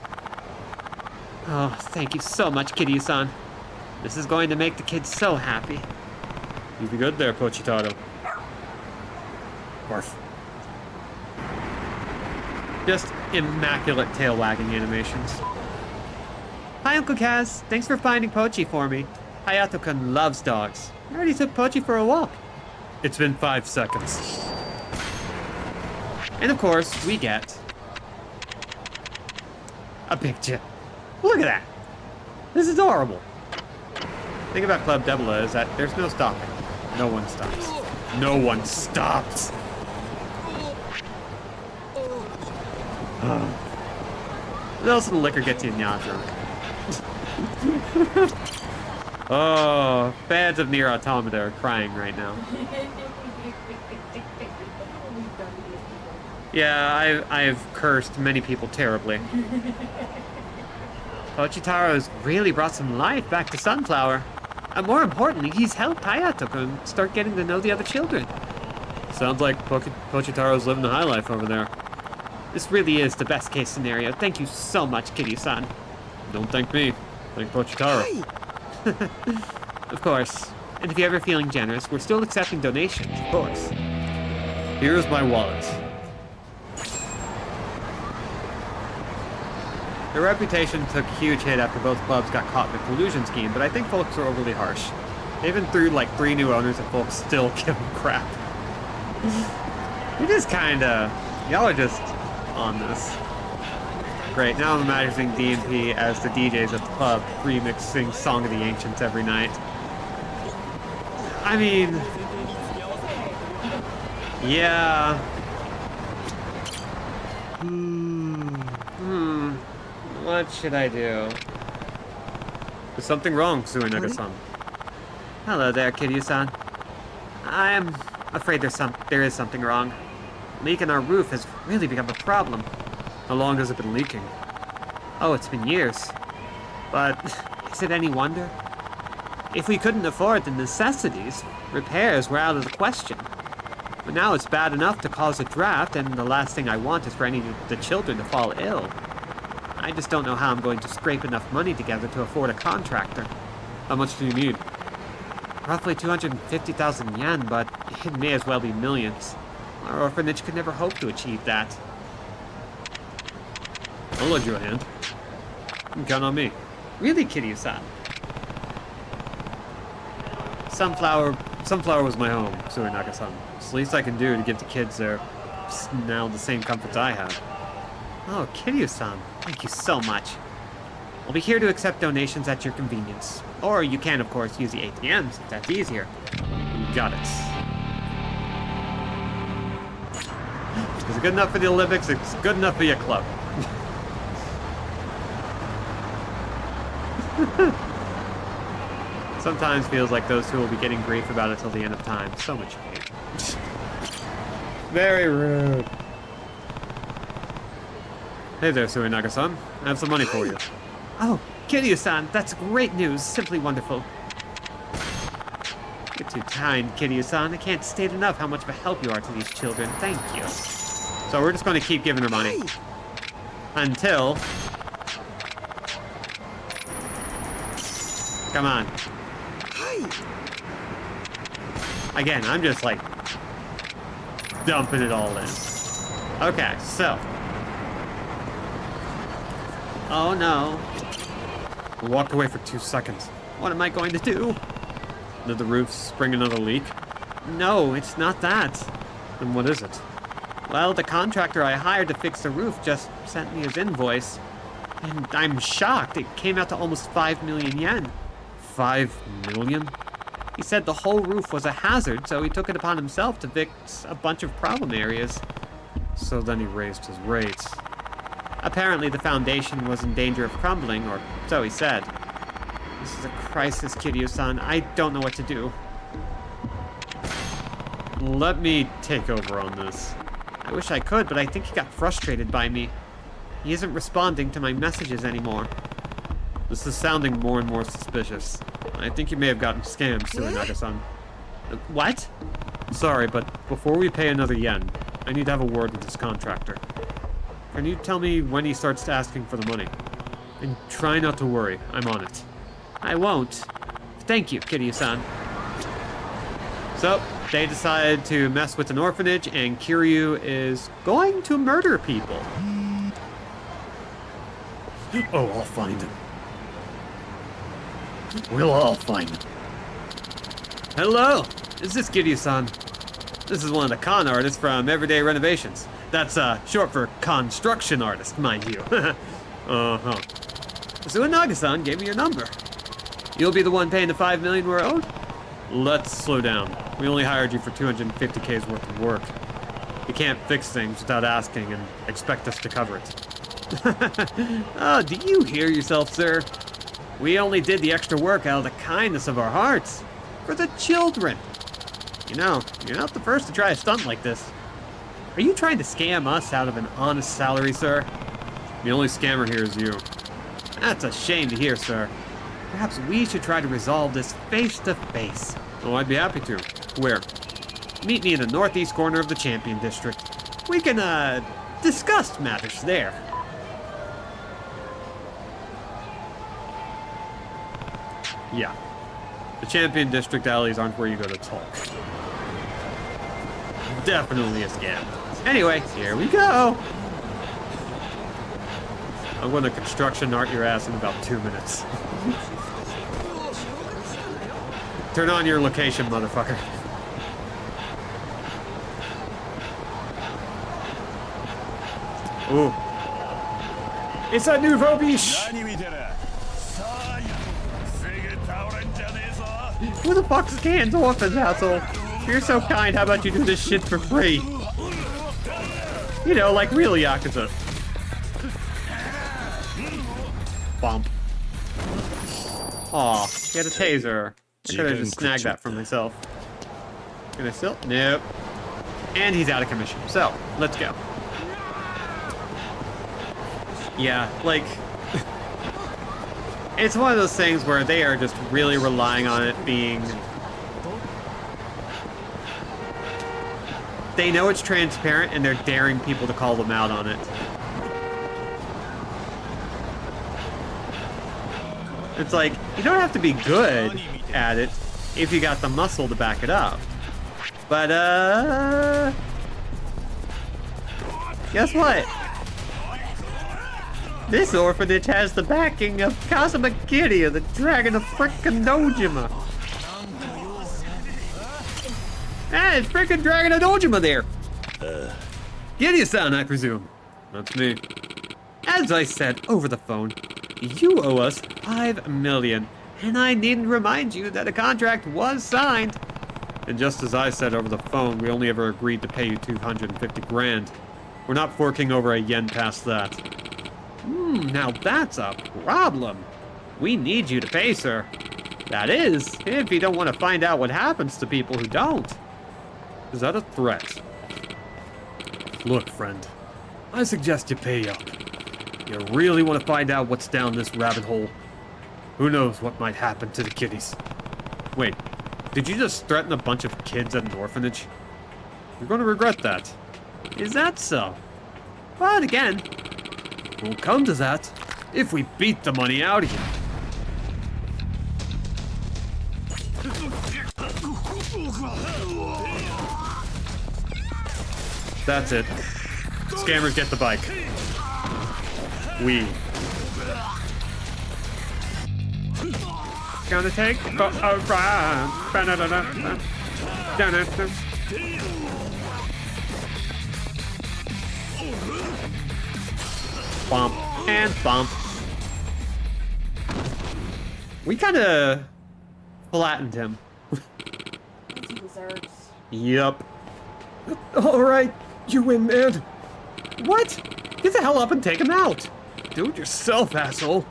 Oh, thank you so much, Kiryu-san. This is going to make the kids so happy. You be good there, Pochitaro. Barf. Just immaculate tail wagging animations. Hi, Uncle Kaz. Thanks for finding Pochi for me. Hayato-kun loves dogs. I already took Pochi for a walk. It's been 5 seconds. And of course, we get a picture. Look at that. This is adorable. The thing about Club Double is that there's no stopping. No one stops. No one stops! And also the liquor gets you yacht drunk. Oh, fans of Nier Automata are crying right now. Yeah, I've cursed many people terribly. Pochitaro's really brought some life back to Sunflower. And more importantly, he's helped Hayato start getting to know the other children. Sounds like Pochitaro's living the high life over there. This really is the best case scenario. Thank you so much, Kiryu-san. Don't thank me. Thank Pochitaro. Of course. And if you're ever feeling generous, we're still accepting donations, of course. Here's my wallet. Their reputation took a huge hit after both clubs got caught in the collusion scheme, but I think folks are overly harsh. They even threw like 3 new owners and folks still give them crap. It is kinda... Y'all are just on this. Great, now I'm imagining DMP as the DJs at the club, remixing Song of the Ancients every night. I mean... Yeah... What should I do? There's something wrong, Suinaga-san. Hello there, Kiryu-san. I'm afraid there is something wrong. Leak in our roof has really become a problem. How long has it been leaking? Oh, it's been years. But is it any wonder? If we couldn't afford the necessities, repairs were out of the question. But now it's bad enough to cause a draft, and the last thing I want is for any of the children to fall ill. I just don't know how I'm going to scrape enough money together to afford a contractor. How much do you need? Roughly 250,000 yen, but it may as well be millions. Our orphanage could never hope to achieve that. I'll lend you a hand. You can count on me. Really, Kiryu-san? Sunflower was my home, Suinaga-san. It's the least I can do to give the kids their now the same comforts I have. Oh, Kiryu-san, thank you so much. I'll be here to accept donations at your convenience. Or you can, of course, use the ATMs if that's easier. Got it. Is it good enough for the Olympics? It's good enough for your club. Sometimes feels like those two will be getting grief about it till the end of time. So much hate. Very rude. Hey there, Suinaga-san. I have some money for you. Oh, Kiryu-san, that's great news. Simply wonderful. You're too kind, Kiryu-san. I can't state enough how much of a help you are to these children. Thank you. So we're just going to keep giving her money. Until... Come on. Again, I'm just like... dumping it all in. Okay, so... Oh no. We walked away for 2 seconds. What am I going to do? Did the roof spring another leak? No, it's not that. Then what is it? Well, the contractor I hired to fix the roof just sent me his invoice. And I'm shocked. It came out to almost 5 million yen. 5 million? He said the whole roof was a hazard, so he took it upon himself to fix a bunch of problem areas. So then he raised his rates. Apparently the foundation was in danger of crumbling, or so he said. This is a crisis, Kiryu-san. I don't know what to do. Let me take over on this. I wish I could, but I think he got frustrated by me. He isn't responding to my messages anymore. This is sounding more and more suspicious. I think you may have gotten scammed, Suinaga-san. What? Sorry, but before we pay another yen, I need to have a word with this contractor. Can you tell me when he starts asking for the money? And try not to worry, I'm on it. I won't. Thank you, Kiryu-san. So, they decided to mess with an orphanage, and Kiryu is going to murder people. Oh, I'll find him. We'll all find him. Hello, is this Kiryu-san? This is one of the con artists from Everyday Renovations. That's short for construction artist, mind you. Uh-huh. Suinaga-san gave me your number. You'll be the one paying the $5 million we're owed? Let's slow down. We only hired you for 250K's worth of work. You can't fix things without asking and expect us to cover it. Oh, do you hear yourself, sir? We only did the extra work out of the kindness of our hearts. For the children. You know, you're not the first to try a stunt like this. Are you trying to scam us out of an honest salary, sir? The only scammer here is you. That's a shame to hear, sir. Perhaps we should try to resolve this face to face. Oh, I'd be happy to. Where? Meet me in the northeast corner of the Champion District. We can, discuss matters there. Yeah. The Champion District alleys aren't where you go to talk. Definitely a scam. Anyway, here we go. I'm going to construction art your ass in about 2 minutes. Turn on your location, motherfucker. Ooh. It's a nouveau biche! Who the fuck's cans orphans, asshole? If you're so kind, how about you do this shit for free? You know, like real Yakuza. Bump. Aw, he had a taser. I could have just snagged that for myself. Can I still? Nope. And he's out of commission. So, let's go. Yeah, like... It's one of those things where they are just really relying on it being... They know it's transparent and they're daring people to call them out on it. It's like, you don't have to be good at it if you got the muscle to back it up. But, guess what? This orphanage has the backing of Kazuma Kiryu, the Dragon of frickin' Dojima. Ah, it's frickin' Dragon of Dojima there. Kiryu-san, I presume. That's me. As I said over the phone, you owe us $5 million, and I needn't remind you that a contract was signed. And just as I said over the phone, we only ever agreed to pay you 250 grand. We're not forking over a yen past that. Now that's a problem. We need you to pay, sir. That is, if you don't want to find out what happens to people who don't. Is that a threat? Look, friend, I suggest you pay up. You really want to find out what's down this rabbit hole? Who knows what might happen to the kiddies? Wait, did you just threaten a bunch of kids at an orphanage? You're going to regret that. Is that so? But again, we'll come to that if we beat the money out of you. That's it. Scammers get the bike. We. Gonna take for a ride. Bump and bump. We kind of flattened him. He deserves. Yup. All right, you win, man. What? Get the hell up and take him out. Do it yourself, asshole.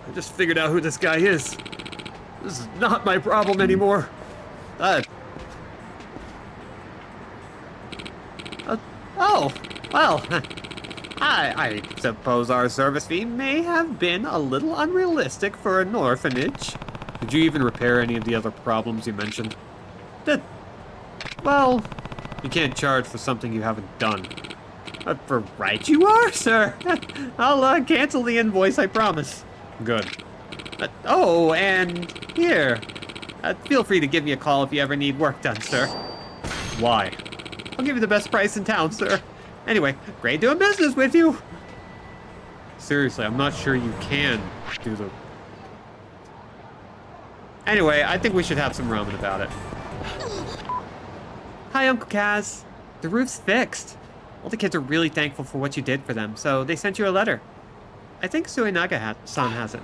I just figured out who this guy is. This is not my problem anymore. Oh, well, I suppose our service fee may have been a little unrealistic for an orphanage. Did you even repair any of the other problems you mentioned? Well, you can't charge for something you haven't done. For right you are, sir. I'll cancel the invoice, I promise. Good. Oh, and here. Feel free to give me a call if you ever need work done, sir. Why? I'll give you the best price in town, sir. Anyway, great doing business with you. Seriously, I'm not sure you can do the... Anyway, I think we should have some ramen about it. Hi, Uncle Kaz. The roof's fixed. All the kids are really thankful for what you did for them, so they sent you a letter. I think Suenaga-san has it.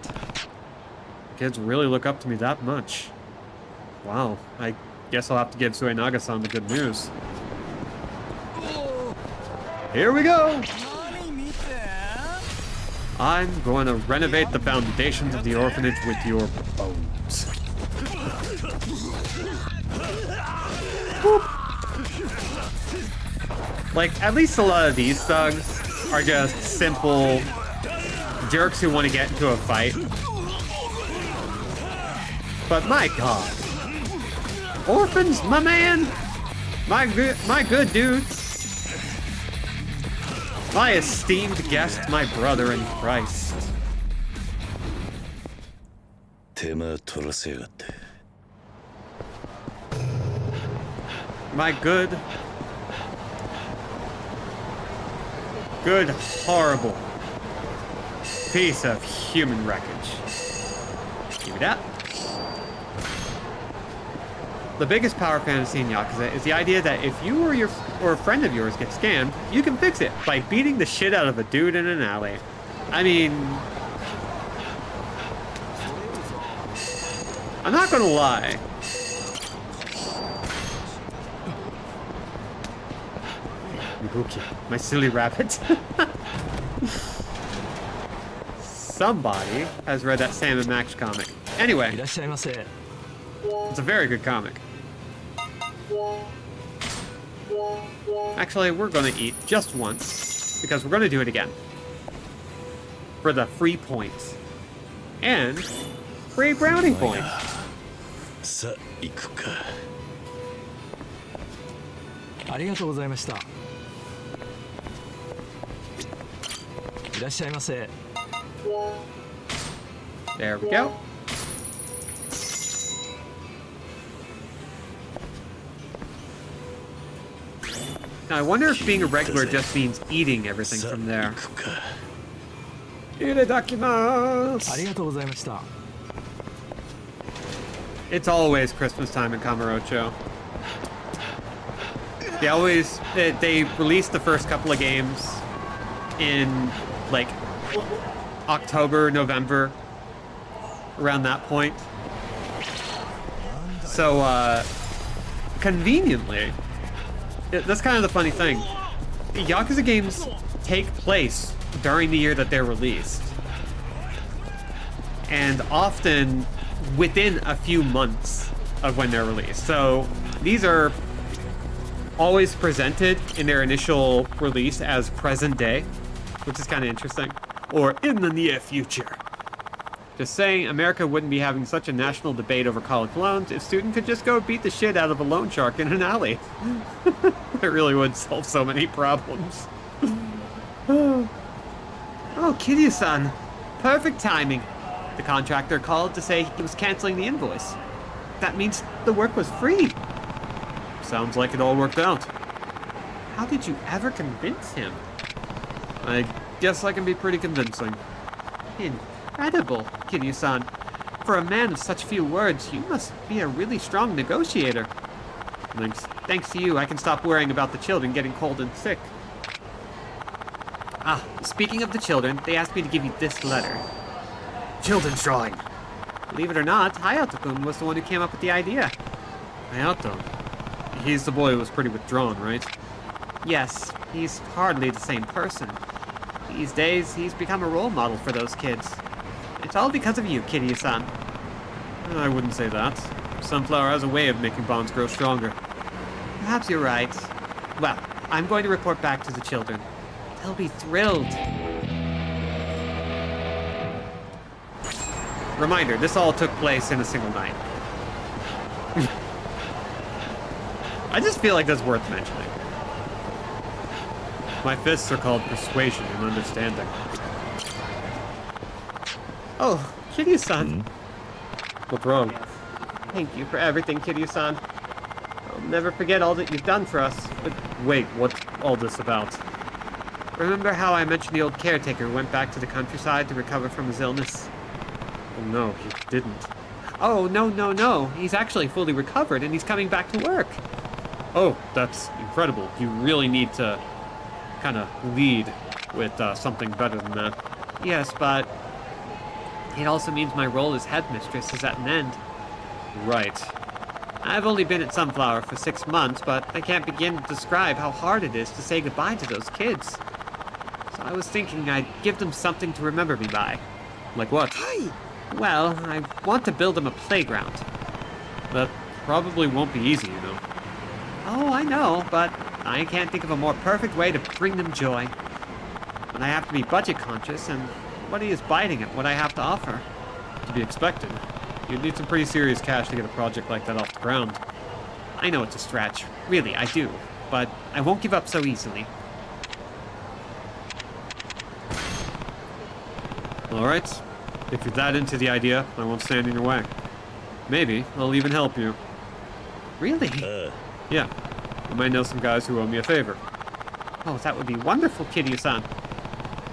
kids really look up to me that much. Wow, I guess I'll have to give Suenaga-san the good news. Here we go! I'm going to renovate the foundations of the orphanage with your bones. Boop. Like, at least a lot of these thugs are just simple jerks who want to get into a fight. But my god. Orphans, my man! My good dude! My esteemed guest, my brother in Christ. 手間取らせやがって。 My good, horrible piece of human wreckage. Give me that. The biggest power fantasy in Yakuza is the idea that if you or a friend of yours gets scammed, you can fix it by beating the shit out of a dude in an alley. I mean, I'm not gonna lie. Ibuki, my silly rabbit. Somebody has read that Sam and Max comic. Anyway, it's a very good comic. Actually, we're gonna eat just once, because we're gonna do it again. For the free points. And free brownie points. さあ行くか。ありがとうございました。いらっしゃいませ。 There we go. Now, I wonder if being a regular just means eating everything from there. いただきます。ありがとうございました。 It's always Christmas time in Kamurocho. They release the first couple of games in like October, November, around that point. So, conveniently, that's kind of the funny thing. The Yakuza games take place during the year that they're released. And often within a few months of when they're released. So these are always presented in their initial release as present day, which is kind of interesting. Or in the near future. Just saying, America wouldn't be having such a national debate over college loans if student could just go beat the shit out of a loan shark in an alley. It really would solve so many problems. Oh, Kiryu-san. Perfect timing. The contractor called to say he was canceling the invoice. That means the work was free. Sounds like it all worked out. How did you ever convince him? I guess I can be pretty convincing. Incredible, Kiryu-san. For a man of such few words, you must be a really strong negotiator. Thanks to you, I can stop worrying about the children getting cold and sick. Ah, speaking of the children, they asked me to give you this letter. Children's drawing. Believe it or not, Hayato-kun was the one who came up with the idea. Hayato? He's the boy who was pretty withdrawn, right? Yes, he's hardly the same person. These days, he's become a role model for those kids. It's all because of you, Kiryu-san. I wouldn't say that. Sunflower has a way of making bonds grow stronger. Perhaps you're right. Well, I'm going to report back to the children. They'll be thrilled. Reminder, this all took place in a single night. I just feel like that's worth mentioning. My fists are called persuasion and understanding. Oh, Kiryu-san. What's wrong? Thank you for everything, Kiryu-san. I'll never forget all that you've done for us. But wait, what's all this about? Remember how I mentioned the old caretaker went back to the countryside to recover from his illness? Oh no, he didn't. Oh, no. He's actually fully recovered and he's coming back to work. Oh, that's incredible. You really need to kind of lead with something better than that. Yes, but It also means my role as headmistress is at an end. Right. I've only been at Sunflower for 6 months, but I can't begin to describe how hard it is to say goodbye to those kids. So I was thinking I'd give them something to remember me by. Like what? Well, I want to build them a playground. That probably won't be easy, you know. Oh, I know, but I can't think of a more perfect way to bring them joy. But I have to be budget conscious, and money is biting at what I have to offer. To be expected. You'd need some pretty serious cash to get a project like that off the ground. I know it's a stretch. Really, I do. But I won't give up so easily. Alright. If you're that into the idea, I won't stand in your way. Maybe I'll even help you. Really? Yeah. You might know some guys who owe me a favor. Oh, that would be wonderful, Kiryu-san.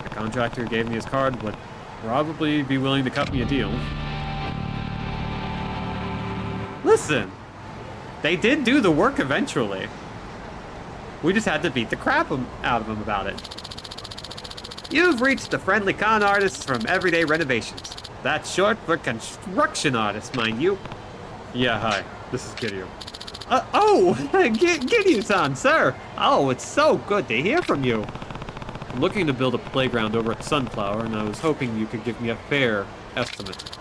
The contractor who gave me his card would probably be willing to cut me a deal. Listen, they did do the work eventually. We just had to beat the crap out of them about it. You've reached the friendly con artists from Everyday Renovations. That's short for construction artists, mind you. Yeah, hi. This is Kiryu. Kiryu-san, sir. Oh, it's so good to hear from you. I'm looking to build a playground over at Sunflower, and I was hoping you could give me a fair estimate.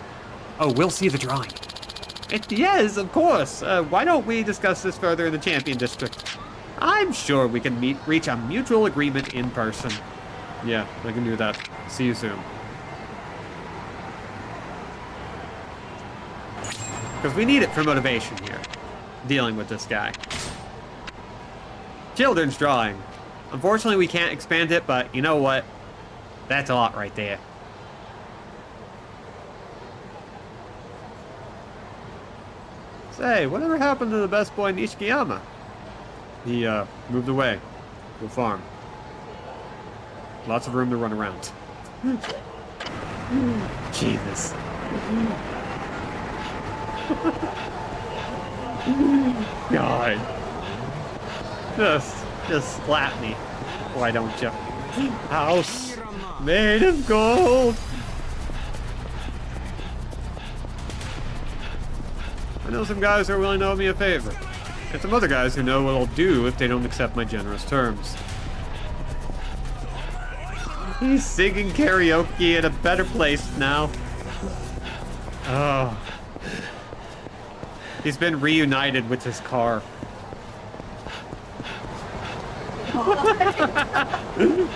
Oh, we'll see the drawing. Yes, of course. Why don't we discuss this further in the Champion District? I'm sure we can reach a mutual agreement in person. Yeah, I can do that. See you soon. Because we need it for motivation here, dealing with this guy. Children's drawing. Unfortunately, we can't expand it, but you know what? That's a lot right there. Say, whatever happened to the best boy Nishikiyama? He, moved away to a farm. Lots of room to run around. Jesus. God. Just slap me. Why don't you? House made of gold. I know some guys who are willing to owe me a favor. And some other guys who know what I'll do if they don't accept my generous terms. He's singing karaoke in a better place now. Oh. He's been reunited with his car.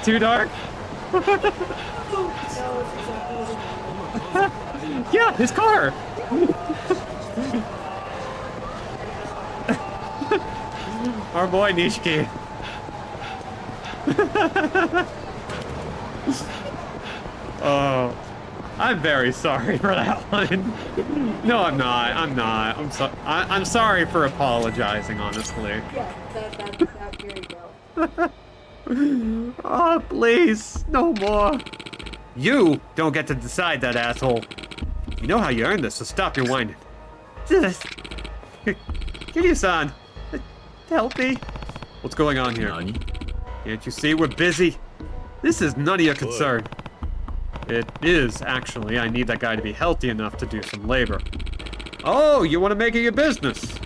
Too dark? Yeah, his car! Our boy Nishiki. Oh, I'm very sorry for that one. No, I'm not. I'm sorry for apologizing, honestly. Yeah, here you go. Oh, please, no more. You don't get to decide that, asshole. You know how you earned this, so stop your whining. Kiryu-san, help me. What's going on here? Can't you see we're busy? This is none of your concern. It is, actually. I need that guy to be healthy enough to do some labor. Oh, you want to make it your business?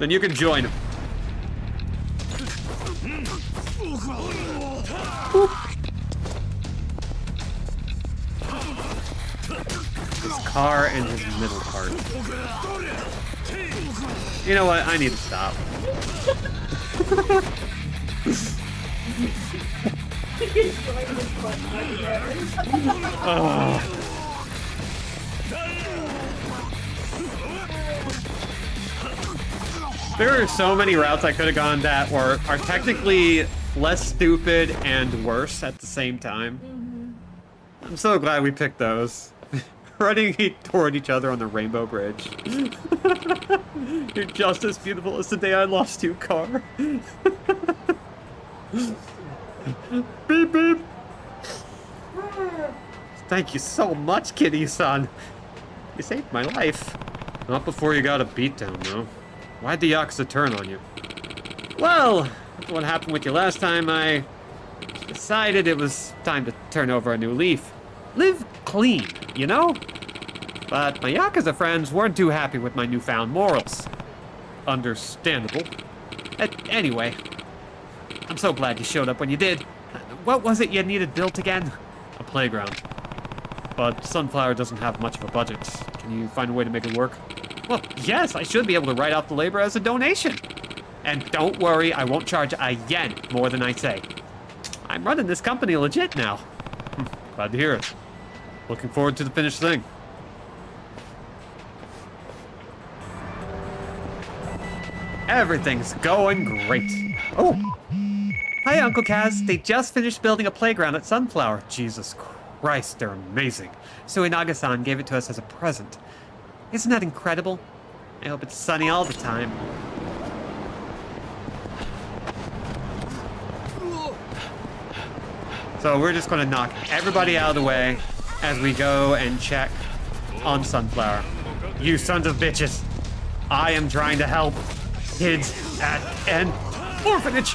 Then you can join him. His car and his middle part. You know what? I need to stop. Oh. There are so many routes I could have gone that are technically less stupid and worse at the same time. I'm so glad we picked those. Running toward each other on the Rainbow Bridge. You're just as beautiful as the day I lost you, car. Beep beep. Thank you so much, Kitty-san. You saved my life. Not before you got a beatdown, though. Why'd the Yakuza turn on you? Well, after what happened with you last time, I decided it was time to turn over a new leaf. Live clean, you know? But my Yakuza friends weren't too happy with my newfound morals. Understandable. Anyway, I'm so glad you showed up when you did. What was it you needed built again? A playground. But Sunflower doesn't have much of a budget. Can you find a way to make it work? Well, yes, I should be able to write off the labor as a donation. And don't worry, I won't charge a yen more than I say. I'm running this company legit now. Glad to hear it. Looking forward to the finished thing. Everything's going great. Oh. Hi, Uncle Kaz. They just finished building a playground at Sunflower. Jesus Christ, they're amazing. Suinaga-san gave it to us as a present. Isn't that incredible? I hope it's sunny all the time. So we're just gonna knock everybody out of the way as we go and check on Sunflower. You sons of bitches. I am trying to help kids at an orphanage.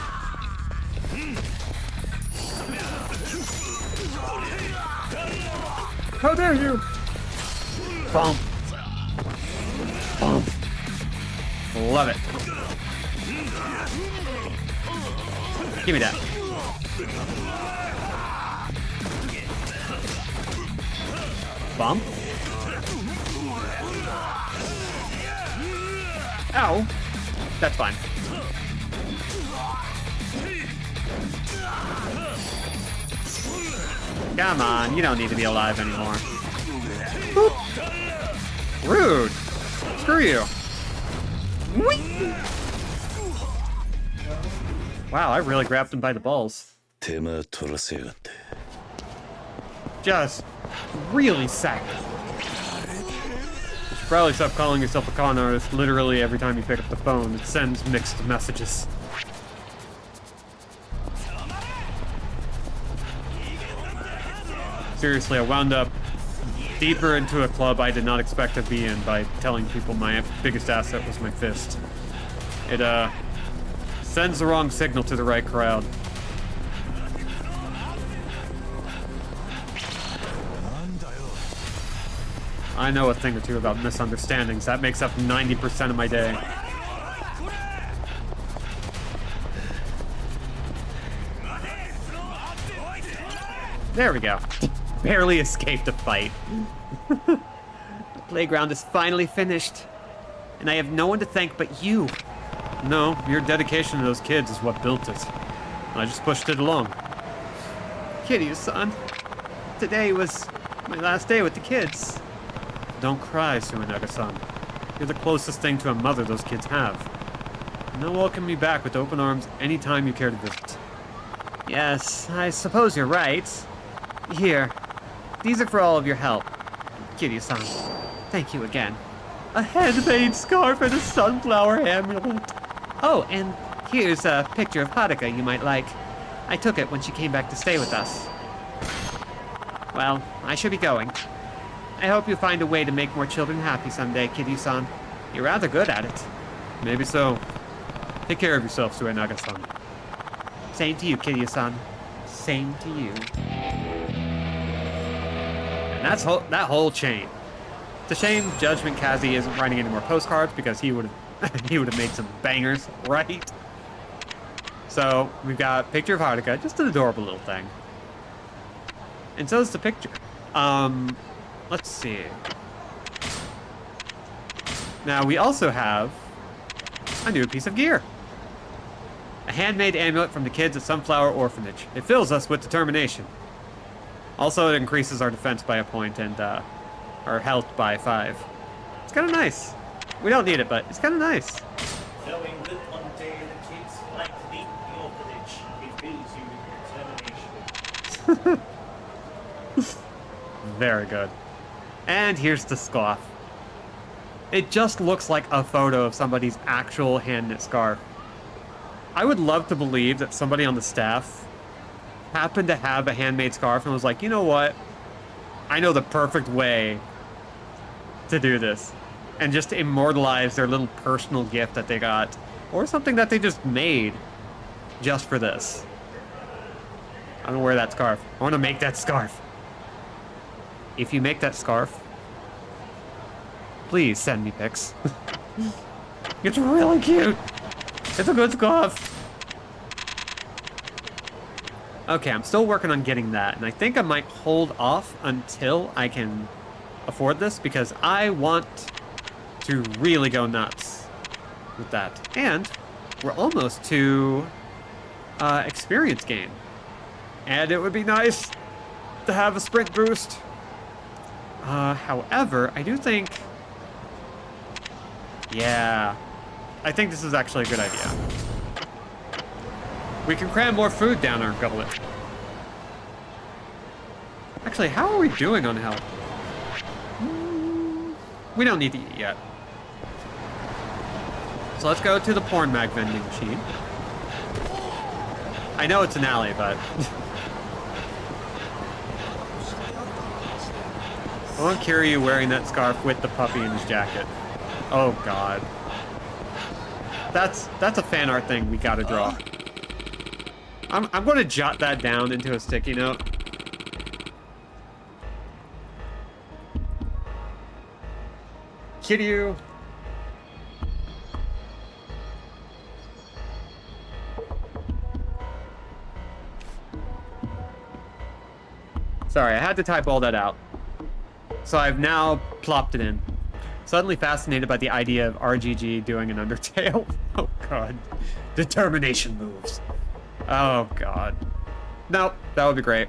How dare you? Bump. Bump. Love it. Give me that. Bump. Ow. That's fine. Come on, you don't need to be alive anymore. Boop. Rude. Screw you. Whee! Wow, I really grabbed him by the balls. 手間取らせやがって Just really sack. You should probably stop calling yourself a con artist. Literally every time you pick up the phone, it sends mixed messages. Seriously, I wound up deeper into a club I did not expect to be in by telling people my biggest asset was my fist. It, sends the wrong signal to the right crowd. I know a thing or two about misunderstandings. That makes up 90% of my day. There we go. Barely escaped a fight. The playground is finally finished. And I have no one to thank but you. No, your dedication to those kids is what built it. I just pushed it along. Kiryu-san, today was my last day with the kids. Don't cry, Suinaga-san. You're the closest thing to a mother those kids have. And they'll welcome me back with open arms anytime you care to visit. Yes, I suppose you're right. Here, these are for all of your help. Kiryu-san, thank you again. A handmade scarf and a sunflower amulet. Oh, and here's a picture of Haruka you might like. I took it when she came back to stay with us. Well, I should be going. I hope you find a way to make more children happy someday, Kiryu-san. You're rather good at it. Maybe so. Take care of yourself, Suinaga-san. Same to you, Kiryu-san. Same to you. And that's that whole chain. It's a shame Judgment Kazi isn't writing any more postcards because he would have made some bangers, right? So we've got a picture of Haruka, just an adorable little thing. And so is the picture. Let's see. Now we also have a new piece of gear. A handmade amulet from the kids at Sunflower Orphanage. It fills us with determination. Also, it increases our defense by a point and our health by 5. It's kind of nice. We don't need it, but it's kind of nice. Knowing that one day the kids might leave the orphanage, it fills you with determination. Very good. And here's the scarf. It just looks like a photo of somebody's actual hand-knit scarf. I would love to believe that somebody on the staff happened to have a handmade scarf and was like, you know what? I know the perfect way to do this. And just immortalize their little personal gift that they got. Or something that they just made just for this. I'm gonna wear that scarf. I wanna make that scarf. If you make that scarf, Please send me pics. It's really cute. It's a good scarf. Okay, I'm still working on getting that, and I think I might hold off until I can afford this, because I want to really go nuts with that. And we're almost to experience gain. And it would be nice to have a sprint boost. However, I do think... Yeah, I think this is actually a good idea. We can cram more food down our gullet. Actually, how are we doing on health? We don't need to eat yet. So let's go to the porn mag vending machine. I know it's an alley, but... I want Kiryu wearing that scarf with the puppy in his jacket. Oh god. That's a fan art thing we gotta draw. I'm gonna jot that down into a sticky note. Kiryu. Sorry, I had to type all that out. So I've now plopped it in. Suddenly fascinated by the idea of RGG doing an Undertale. Oh god. Determination moves. Oh god. Nope, that would be great.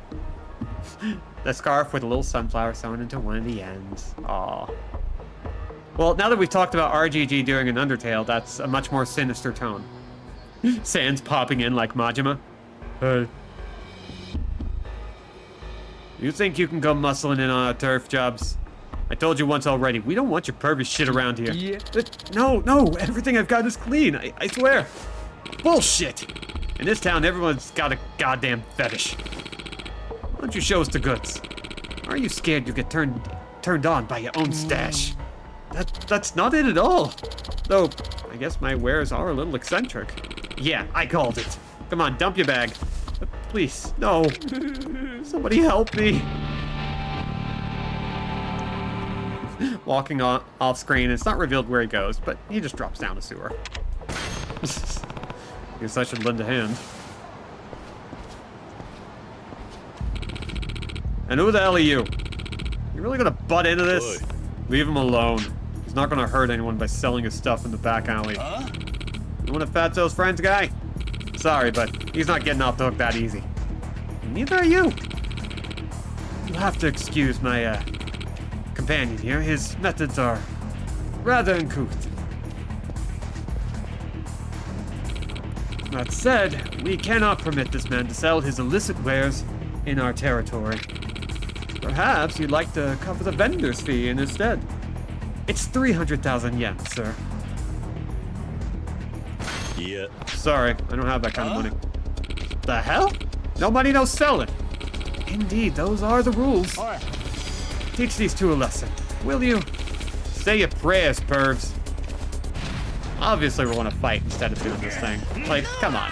The scarf with a little sunflower sewn into one of the ends. Aw. Well, now that we've talked about RGG doing an Undertale, that's a much more sinister tone. Sans popping in like Majima. Hey. You think you can go muscling in on our turf jobs? I told you once already, we don't want your pervy shit around here. Yeah. No, everything I've got is clean, I swear. Bullshit! In this town, everyone's got a goddamn fetish. Why don't you show us the goods? Are you scared you'll get turned on by your own stash? That's not it at all. Though, I guess my wares are a little eccentric. Yeah, I called it. Come on, dump your bag. Please, no. Somebody help me. Walking off screen, it's not revealed where he goes, but he just drops down a sewer. Guess I should lend a hand. And who the hell are you? You really gonna butt into this? Leave him alone. He's not gonna hurt anyone by selling his stuff in the back alley. You one of Fatso's friends, guy? Sorry, but he's not getting off the hook that easy. Neither are you. You'll have to excuse my, companion here. His methods are rather uncouth. That said, we cannot permit this man to sell his illicit wares in our territory. Perhaps you'd like to cover the vendor's fee instead. It's 300,000 yen, sir. Yeah. Sorry, I don't have that kind of money. The hell? No money, no selling. Indeed, those are the rules. Teach these two a lesson, will you? Say your prayers, pervs. Obviously, we want to fight instead of doing this thing. Like, come on.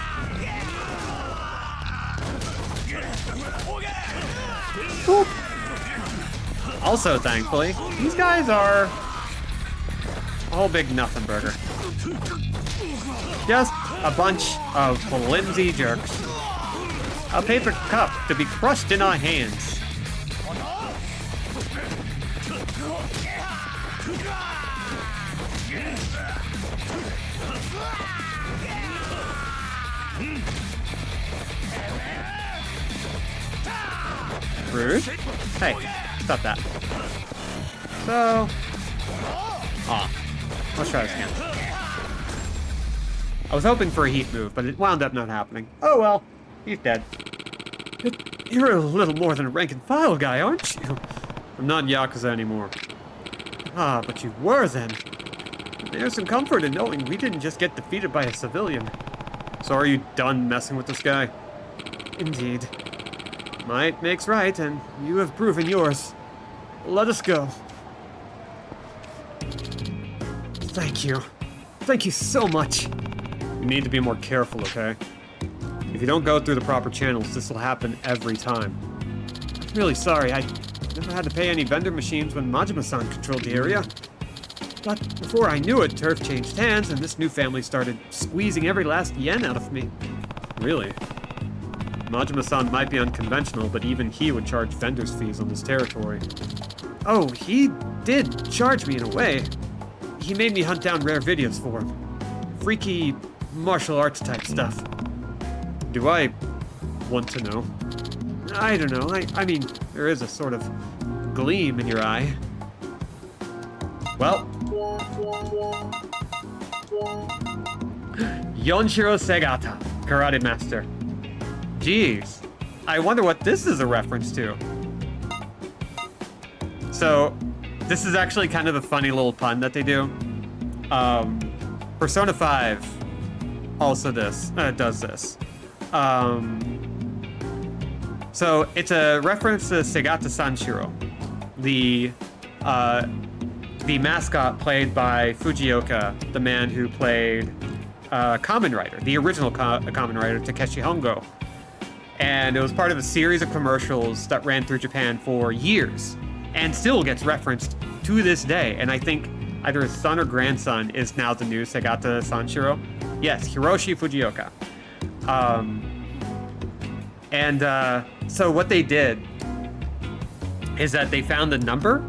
Boop. Also, thankfully, these guys are a whole big nothing burger. Just a bunch of flimsy jerks. A paper cup to be crushed in our hands. Rude. Hey, stop that. So... let's try this again. I was hoping for a heat move, but it wound up not happening. Oh well, he's dead. You're a little more than a rank and file guy, aren't you? I'm not Yakuza anymore. Ah, but you were then. There's some comfort in knowing we didn't just get defeated by a civilian. So are you done messing with this guy? Indeed. Might makes right, and you have proven yours. Let us go. Thank you. Thank you so much. You need to be more careful, okay? If you don't go through the proper channels, this will happen every time. I'm really sorry, I never had to pay any vendor machines when Majima-san controlled the area. But before I knew it, turf changed hands, and this new family started squeezing every last yen out of me. Really? Majima-san might be unconventional, but even he would charge vendor's fees on this territory. Oh, he did charge me in a way. He made me hunt down rare videos for him. Freaky martial arts type stuff. Do I want to know? I don't know. I mean, there is a sort of gleam in your eye. Well, Yonshiro Segata, karate master. Jeez, I wonder what this is a reference to. So, this is actually kind of a funny little pun that they do. Persona 5 also does this. So it's a reference to Segata Sanshiro, the mascot played by Fujioka, the man who played Kamen Rider, the original Kamen Rider, Takeshi Hongo. And it was part of a series of commercials that ran through Japan for years and still gets referenced to this day. And I think either his son or grandson is now the new Segata Sanshiro. Yes, Hiroshi Fujioka. So what they did is that they found the number.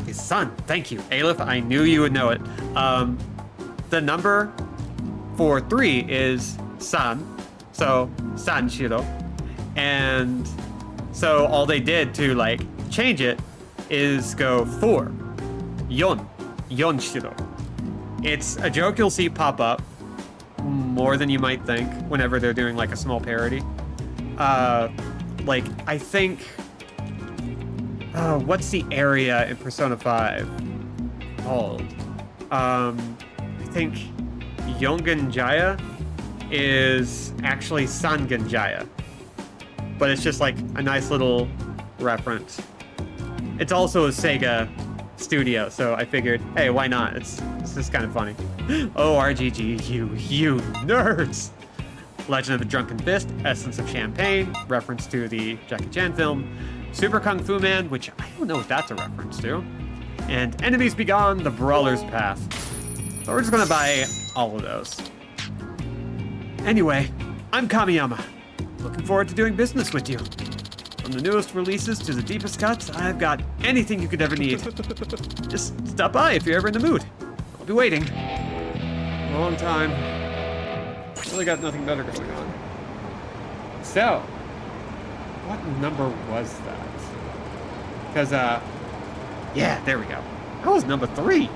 His son, thank you. Aleph, I knew you would know it. The number for 3 is San, so Sanshiro. And so all they did to like change it is go 4, Yonshiro. It's a joke you'll see pop up more than you might think whenever they're doing like a small parody. Like, I think, what's the area in Persona 5 called? I think Yongenjaya is actually Sangenjaya, but it's just like a nice little reference. It's also a Sega studio, so I figured, hey, why not? It's just kind of funny. Oh, RGG, you nerds! Legend of the Drunken Fist, Essence of Champagne, reference to the Jackie Chan film. Super Kung Fu Man, which I don't know what that's a reference to. And Enemies Be Gone, The Brawler's Path. So we're just gonna buy all of those. Anyway, I'm Kamiyama. Looking forward to doing business with you. From the newest releases to the deepest cuts, I've got anything you could ever need. Just stop by if you're ever in the mood. I'll be waiting. Long time. Really got nothing better going on. So, what number was that? Because, yeah, there we go. That was number 3.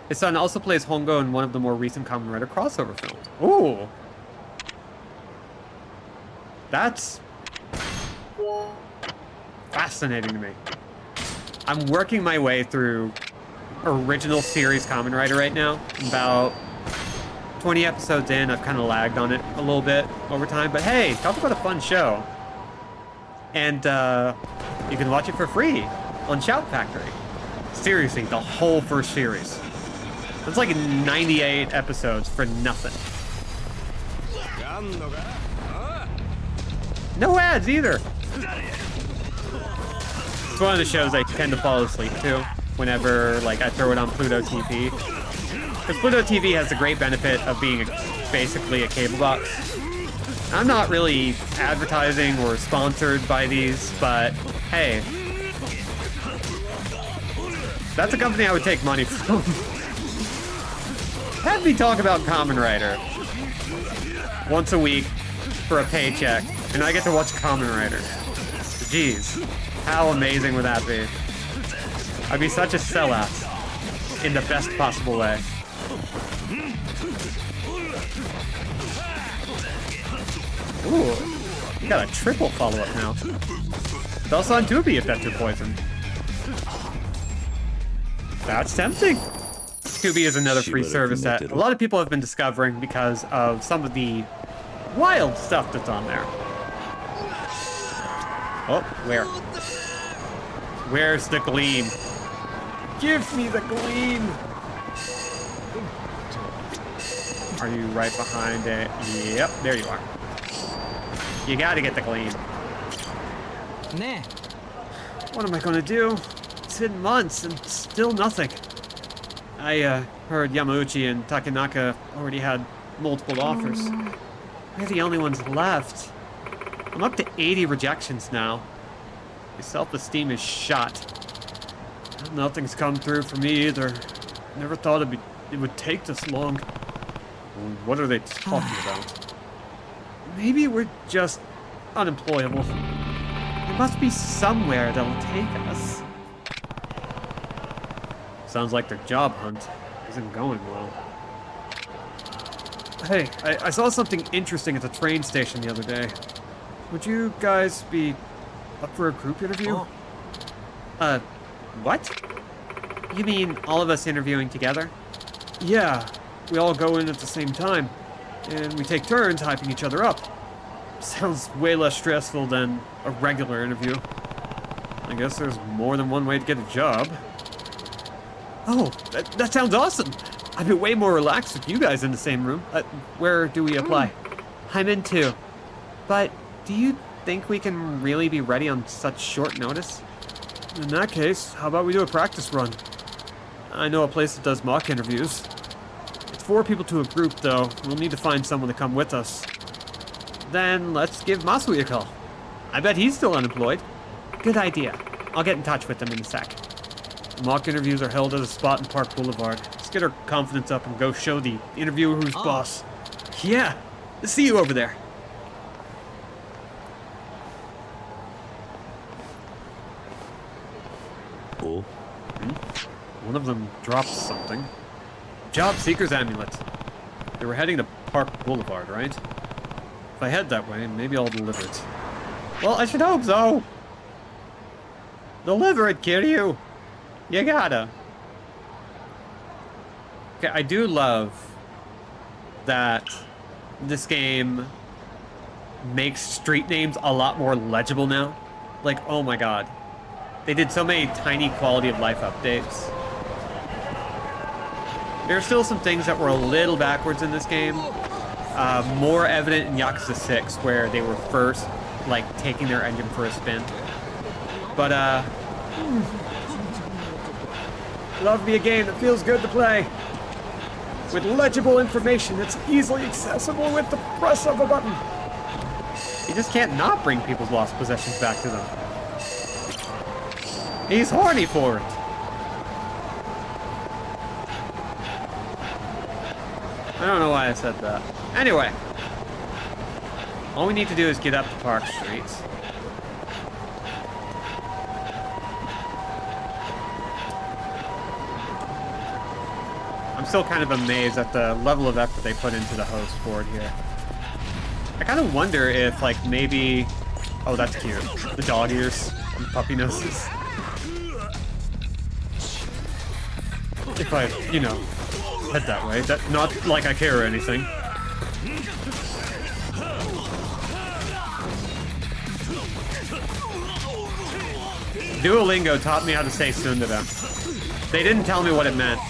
His son also plays Hongo in one of the more recent Kamen Rider crossover films. Ooh. That's fascinating to me. I'm working my way through original series Kamen Rider right now. About 20 episodes in, I've kind of lagged on it a little bit over time, but hey, talk about a fun show. And you can watch it for free on Shout Factory. Seriously, the whole first series. It's like 98 episodes for nothing. No ads either. It's one of the shows I tend to fall asleep to whenever like I throw it on Pluto TV. Because Pluto TV has the great benefit of being basically a cable box. I'm not really advertising or sponsored by these, but hey, that's a company I would take money from. Have me talk about Kamen Rider once a week for a paycheck, and I get to watch Kamen Rider. Jeez, how amazing would that be? I'd be such a sellout in the best possible way. Ooh, you got a triple follow-up now. It's also on Tubi if that's your poison. That's tempting. Tubi is another free service that a lot of people have been discovering because of some of the wild stuff that's on there. Oh, where? Where's the gleam? Give me the gleam! Are you right behind it? Yep, there you are. You gotta get the gleam. Nah. What am I gonna do? It's been months and still nothing. I heard Yamauchi and Takenaka already had multiple offers. We're the only ones left. I'm up to 80 rejections now. My self-esteem is shot. Nothing's come through for me either. Never thought it would take this long. What are they talking about? Maybe we're just unemployable. There must be somewhere that'll take us. Sounds like their job hunt isn't going well. Hey, I saw something interesting at the train station the other day. Would you guys be up for a group interview? What? You mean all of us interviewing together? Yeah, we all go in at the same time, and we take turns hyping each other up. Sounds way less stressful than a regular interview. I guess there's more than one way to get a job. Oh, that sounds awesome! I'd be way more relaxed with you guys in the same room. Where do we apply? I'm in too. But do you think we can really be ready on such short notice? In that case, how about we do a practice run? I know a place that does mock interviews. It's 4 people to a group, though. We'll need to find someone to come with us. Then let's give Masui a call. I bet he's still unemployed. Good idea. I'll get in touch with him in a sec. Mock interviews are held at a spot in Park Boulevard. Let's get our confidence up and go show the interviewer who's boss. Yeah, see you over there. Oh? One of them dropped something. Job seeker's amulet. They were heading to Park Boulevard, right? If I head that way, maybe I'll deliver it. Well, I should hope so. Deliver it, Kiryu. You gotta. Okay, I do love that this game makes street names a lot more legible now. Like, oh my god. They did so many tiny quality of life updates. There are still some things that were a little backwards in this game. More evident in Yakuza 6, where they were first, like, taking their engine for a spin. But, Love me a game that feels good to play. With legible information that's easily accessible with the press of a button. you just can't not bring people's lost possessions back to them. He's horny for it. I don't know why I said that. Anyway. All we need to do is get up to Park Street. I'm still kind of amazed at the level of effort they put into the host board here. I kind of wonder if, like, maybe... Oh, that's cute. The dog ears and puppy noses. If I, you know, head that way. That, not like I care or anything. Duolingo taught me how to say Sundara. They didn't tell me what it meant.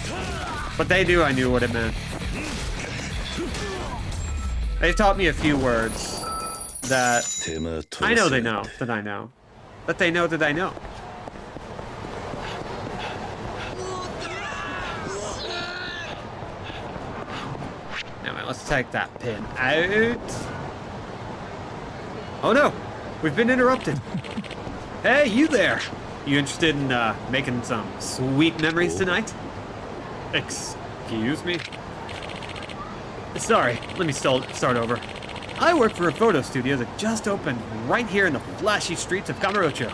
But they do, I knew what it meant. They've taught me a few words that I know they know that I know. That they know that I know. Anyway, let's take that pin out. Oh no! We've been interrupted. Hey, you there! You interested in making some sweet memories tonight? Excuse me? Sorry, let me start over. I work for a photo studio that just opened right here in the flashy streets of Kamurocho.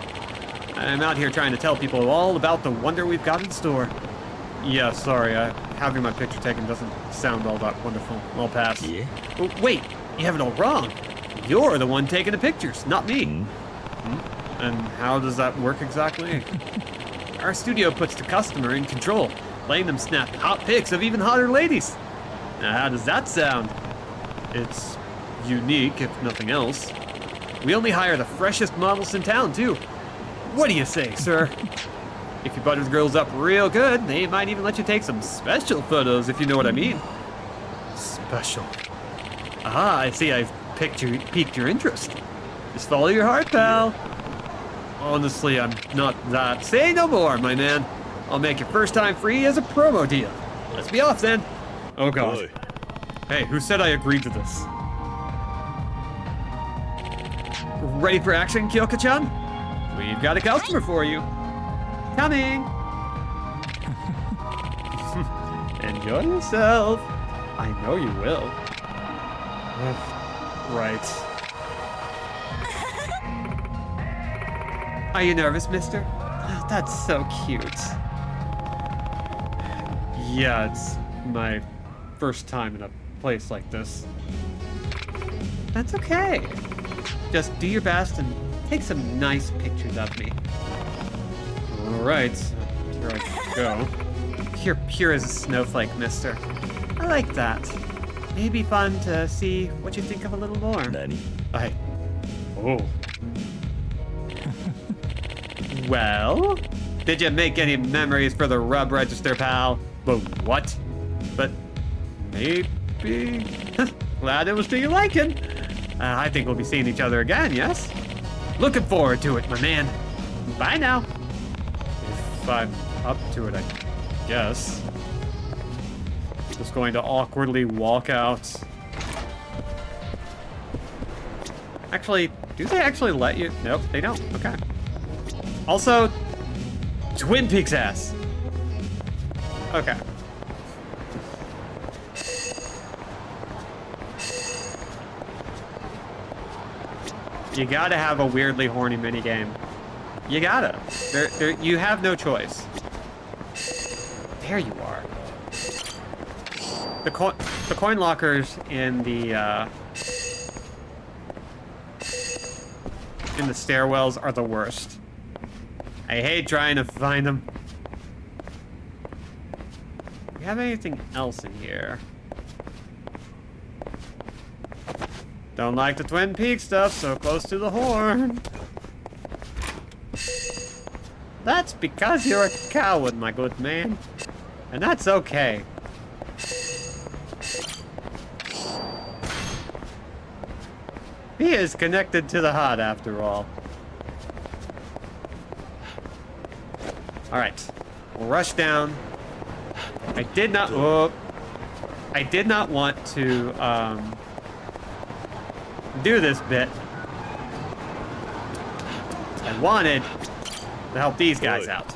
I'm out here trying to tell people all about the wonder we've got in store. Yeah, sorry, having my picture taken doesn't sound all that wonderful. I'll pass. Yeah? Oh, wait, you have it all wrong. You're the one taking the pictures, not me. And how does that work exactly? Our studio puts the customer in control, letting them snap hot pics of even hotter ladies. Now, how does that sound? It's unique, if nothing else. We only hire the freshest models in town, too. What do you say, sir? If you butter the girls up real good, they might even let you take some special photos, if you know what I mean. Special. Ah, I see I've piqued your interest. Just follow your heart, pal. Honestly, I'm not that. Say no more, my man. I'll make your first time free as a promo deal. Let's be off then. Oh god. Oi. Hey, who said I agreed to this? Ready for action, Kyoka-chan? We've got a customer for you. Coming. Enjoy yourself. I know you will. Right. Are you nervous, mister? That's so cute. Yeah, it's my first time in a place like this. That's okay. Just do your best and take some nice pictures of me. Alright, here I go. You're pure as a snowflake, mister. I like that. It'd be fun to see what you think of a little more. Nani? Oh. Well, did you make any memories for the rub register, pal? But what? But maybe. Glad it was to your liking. I think we'll be seeing each other again, yes? Looking forward to it, my man. Bye now. If I'm up to it, I guess. Just going to awkwardly walk out. Actually, do they actually let you? Nope, they don't. Okay. Also, Twin Peaks ass. Okay. You gotta have a weirdly horny minigame. You gotta. You have no choice. There you are. The coin lockers in the stairwells are the worst. I hate trying to find them. Do we have anything else in here? Don't like the Twin Peaks stuff so close to the horn. That's because you're a coward, my good man. And that's okay. He is connected to the heart after all. Alright. We'll rush down. I did not want to do this bit. I wanted to help these guys out.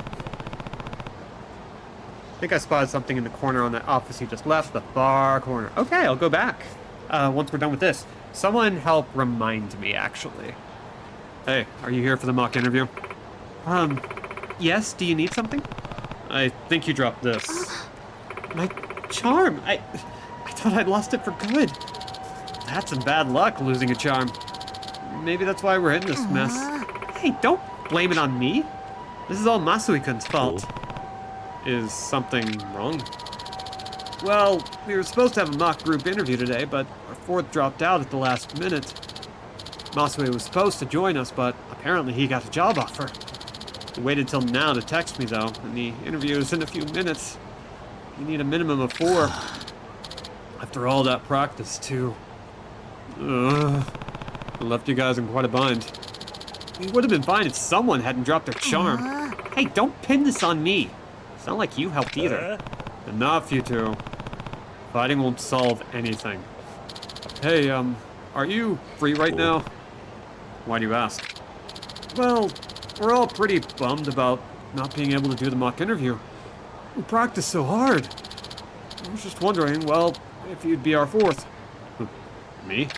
I think I spotted something in the corner on that office he just left, the far corner. Okay, I'll go back once we're done with this. Someone help remind me, actually. Hey, are you here for the mock interview? Yes, do you need something? I think you dropped this. My charm! I thought I'd lost it for good. That's some bad luck, losing a charm. Maybe that's why we're in this mess. Hey, don't blame it on me. This is all Masui-kun's fault. Is something wrong? Well, we were supposed to have a mock group interview today, but our fourth dropped out at the last minute. Masui was supposed to join us, but apparently he got a job offer. He waited till now to text me, though, and the interview is in a few minutes. You need a minimum of 4. After all that practice, too. I left you guys in quite a bind. It would have been fine if someone hadn't dropped their charm. Hey, don't pin this on me. It's not like you helped either. Enough, you two. Fighting won't solve anything. Hey, are you free right now? Why do you ask? Well, we're all pretty bummed about not being able to do the mock interview. We practiced so hard. I was just wondering, well, if you'd be our fourth. Me?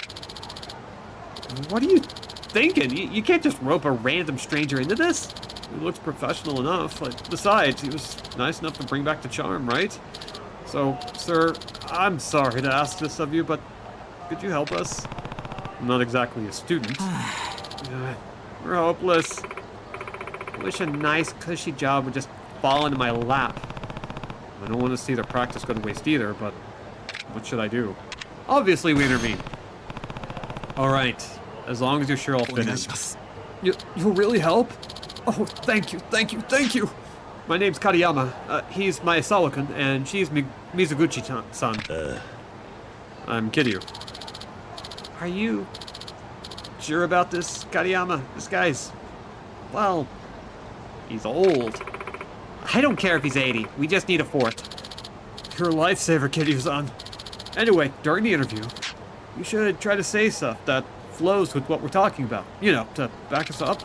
What are you thinking? You can't just rope a random stranger into this. He looks professional enough. Besides, he was nice enough to bring back the charm, right? So, sir, I'm sorry to ask this of you, but could you help us? I'm not exactly a student. We're hopeless. I wish a nice, cushy job would just fall into my lap. I don't want to see their practice go to waste either, but what should I do? Obviously, we intervene. All right, as long as you're sure I'll fit in. You'll really help? Oh, thank you, thank you, thank you. My name's Kariyama. He's my Sawa-kun, and she's Mizuguchi-san. I'm Kiryu. Are you sure about this, Kariyama? This guy's Well, he's old. I don't care if he's 80. We just need a fourth. You're a lifesaver, Kiryu-san. Anyway, during the interview, you should try to say stuff that flows with what we're talking about. You know, to back us up.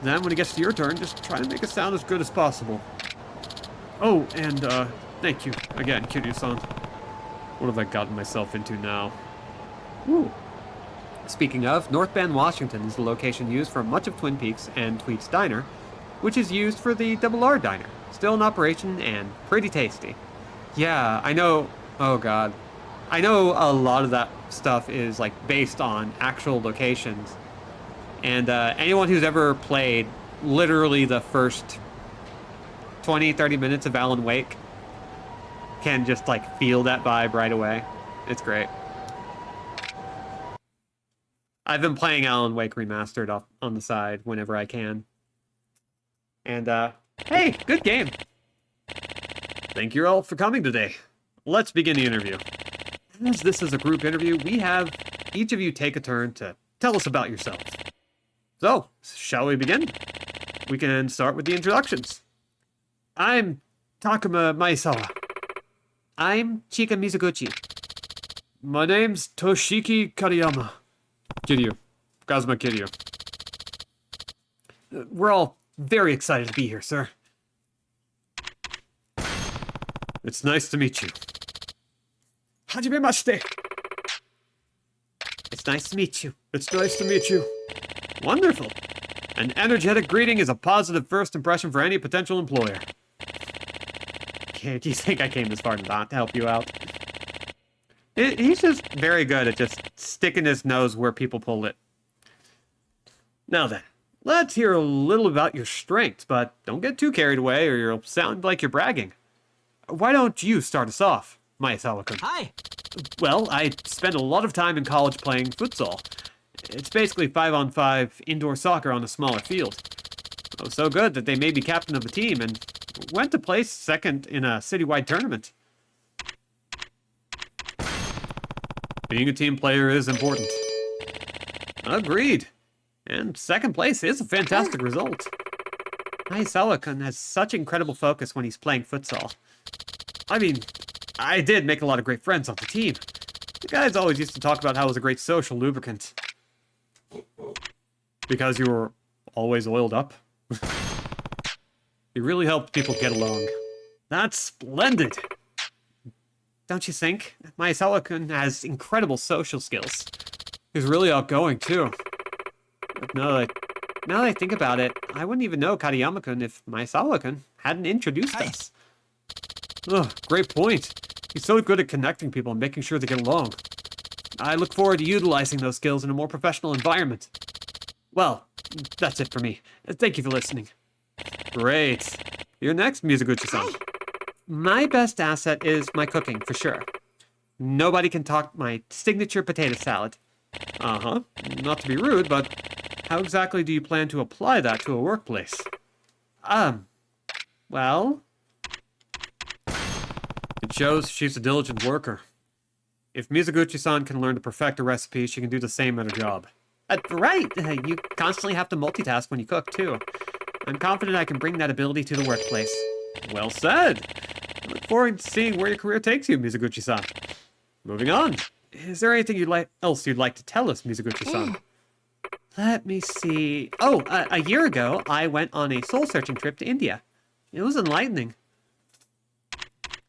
Then when it gets to your turn, just try to make it sound as good as possible. Oh, and, thank you again, Kiryu-san. What have I gotten myself into now? Ooh. Speaking of, North Bend, Washington is the location used for much of Twin Peaks and Tweet's Diner, which is used for the Double R Diner. Still in operation and pretty tasty. Yeah, I know. Oh god. I know a lot of that stuff is like based on actual locations. And anyone who's ever played literally the first 20-30 minutes of Alan Wake can just like feel that vibe right away. It's great. I've been playing Alan Wake Remastered off on the side whenever I can. And hey, good game. Thank you all for coming today. Let's begin the interview. As this is a group interview, we have each of you take a turn to tell us about yourselves. So, shall we begin? We can start with the introductions. I'm Takuma Maesawa. I'm Chika Mizuguchi. My name's Toshiki Kariyama. Kiryu. Kazuma Kiryu. We're all very excited to be here, sir. It's nice to meet you. Hajimemashite. It's nice to meet you. It's nice to meet you. Wonderful. An energetic greeting is a positive first impression for any potential employer. Okay, do you think I came this far not to help you out? He's just very good at just sticking his nose where people pull it. Now then, let's hear a little about your strengths, but don't get too carried away or you'll sound like you're bragging. Why don't you start us off, Maesawa-kun? Hi. Well, I spent a lot of time in college playing futsal. It's basically 5-on-5 indoor soccer on a smaller field. I was so good that they made me captain of the team and went to place second in a citywide tournament. Being a team player is important. Agreed. And second place is a fantastic result. Maesawa-kun has such incredible focus when he's playing futsal. I mean, I did make a lot of great friends on the team. The guys always used to talk about how it was a great social lubricant. Because you were always oiled up. You really helped people get along. That's splendid. Don't you think? Maesawa-kun has incredible social skills. He's really outgoing, too. But now that I think about it, I wouldn't even know Kariyama-kun if Maesawa-kun hadn't introduced us. Oh, great point. He's so good at connecting people and making sure they get along. I look forward to utilizing those skills in a more professional environment. Well, that's it for me. Thank you for listening. Great. You're next, Mizuguchi-san. My best asset is my cooking, for sure. Nobody can top my signature potato salad. Uh-huh. Not to be rude, but how exactly do you plan to apply that to a workplace? Well... It shows she's a diligent worker. If Mizuguchi-san can learn to perfect a recipe, she can do the same at her job. Right! You constantly have to multitask when you cook, too. I'm confident I can bring that ability to the workplace. Well said! I look forward to seeing where your career takes you, Mizuguchi-san. Moving on. Is there anything else you'd like to tell us, Mizuguchi-san? Let me see... Oh, a year ago, I went on a soul-searching trip to India. It was enlightening.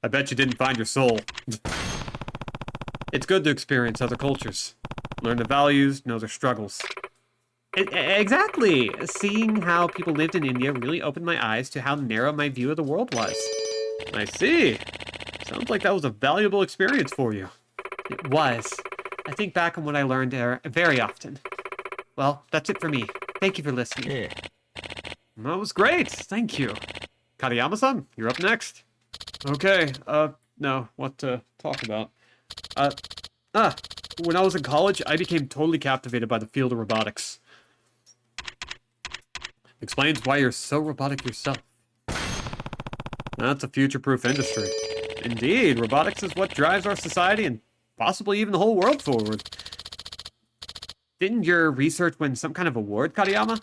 I bet you didn't find your soul. It's good to experience other cultures. Learn their values, know their struggles. Exactly! Seeing how people lived in India really opened my eyes to how narrow my view of the world was. I see. Sounds like that was a valuable experience for you. It was. I think back on what I learned there very often. Well, that's it for me. Thank you for listening. Yeah. That was great. Thank you. Kariyama-san, you're up next. Okay, now, what to talk about? When I was in college, I became totally captivated by the field of robotics. Explains why you're so robotic yourself. That's a future-proof industry. Indeed, robotics is what drives our society and possibly even the whole world forward. Didn't your research win some kind of award, Kariyama?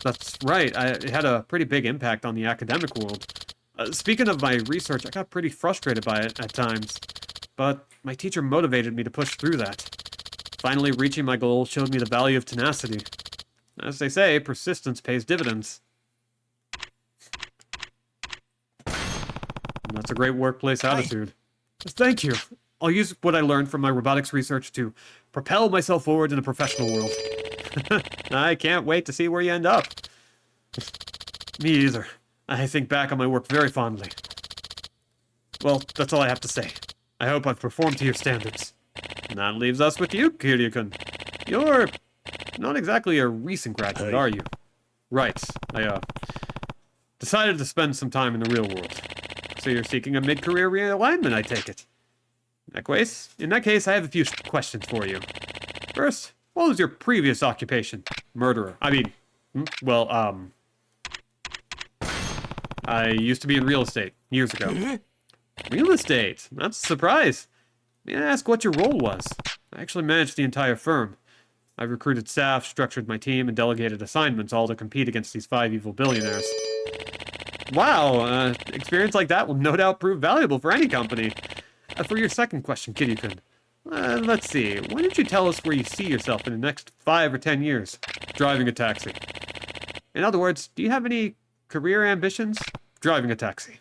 That's right. It had a pretty big impact on the academic world. Speaking of my research, I got pretty frustrated by it at times. But my teacher motivated me to push through that. Finally reaching my goal showed me the value of tenacity. As they say, persistence pays dividends. And that's a great workplace attitude. Thank you. I'll use what I learned from my robotics research to propel myself forward in the professional world. I can't wait to see where you end up. Me either. I think back on my work very fondly. Well, that's all I have to say. I hope I've performed to your standards. And that leaves us with you, Kiryu-kun. You're not exactly a recent graduate, are you? Right. I, decided to spend some time in the real world. So you're seeking a mid-career realignment, I take it. In that case, I have a few questions for you. First, what was your previous occupation? Murderer. I mean, I used to be in real estate years ago. Real estate? That's a surprise. May I ask what your role was? I actually managed the entire firm. I recruited staff, structured my team, and delegated assignments, all to compete against these 5 evil billionaires. Wow, experience like that will no doubt prove valuable for any company. For your second question, Kiryu-kun, let's see. Why don't you tell us where you see yourself in the next 5 or 10 years? Driving a taxi. In other words, do you have any career ambitions? Driving a taxi.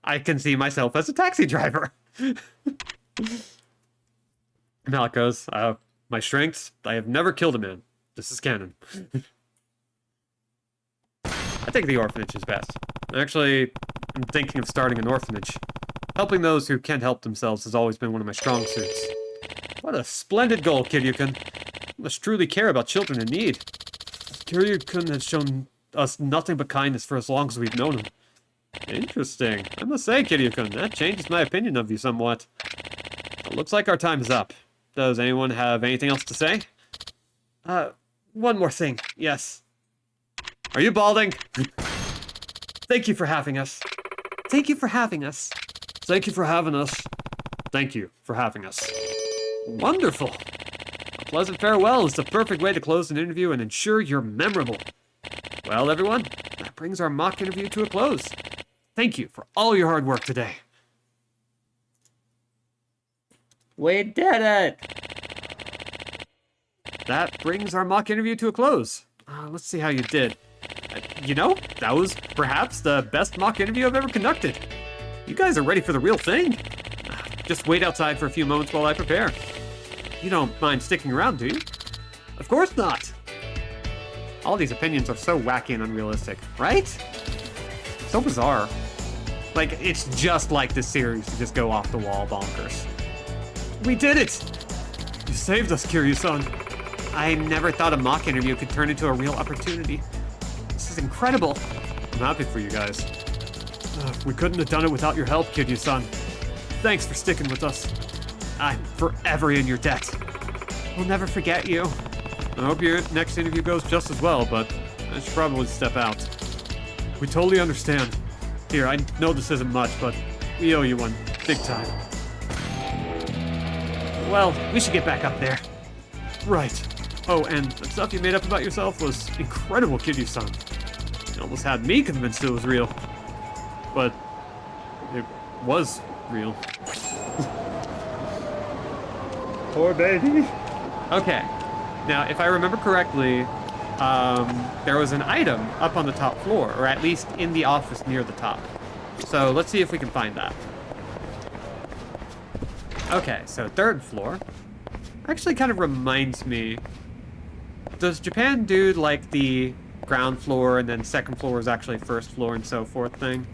I can see myself as a taxi driver. Now it goes. My strengths, I have never killed a man. This is canon. I think the orphanage is best. Actually, I'm thinking of starting an orphanage. Helping those who can't help themselves has always been one of my strong suits. What a splendid goal, Kiryu-kun. You must truly care about children in need. Kiryu-kun has shown us nothing but kindness for as long as we've known him. Interesting. I must say, Kiryu-kun, that changes my opinion of you somewhat. It looks like our time is up. Does anyone have anything else to say? One more thing. Yes. Are you balding? Thank you for having us. Thank you for having us. Thank you for having us. Thank you for having us. Wonderful. A pleasant farewell is the perfect way to close an interview and ensure you're memorable. Well, everyone, that brings our mock interview to a close. Thank you for all your hard work today. We did it! That brings our mock interview to a close. Let's see how you did. You know, that was perhaps the best mock interview I've ever conducted. You guys are ready for the real thing. Just wait outside for a few moments while I prepare. You don't mind sticking around, do you? Of course not. All these opinions are so wacky and unrealistic, right? So bizarre. Like, it's just like this series to just go off the wall bonkers. We did it! You saved us, Kiryu-san. I never thought a mock interview could turn into a real opportunity. This is incredible. I'm happy for you guys. We couldn't have done it without your help, Kiryu-san. Thanks for sticking with us. I'm forever in your debt. We'll never forget you. I hope your next interview goes just as well, but I should probably step out. We totally understand. Here, I know this isn't much, but we owe you one. Big time. Well, we should get back up there. Right. Oh, and the stuff you made up about yourself was incredible, Kiryu-san. You almost had me convinced it was real. But it was real. Poor baby. Okay. Now, if I remember correctly, there was an item up on the top floor, or at least in the office near the top. So let's see if we can find that. Okay, so 3rd floor. Actually kind of reminds me, does Japan do like the ground floor and then 2nd floor is actually 1st floor and so forth thing?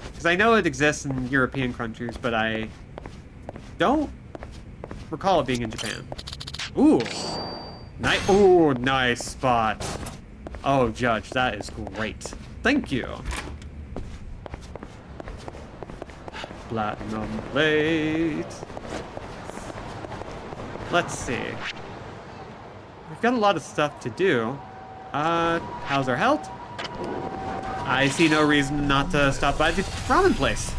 Because I know it exists in European countries, but I don't recall it being in Japan. Ooh. Ooh, nice spot. Oh, Judge, that is great. Thank you. Platinum plate. Let's see. We've got a lot of stuff to do. How's our health? I see no reason not to stop by the ramen place.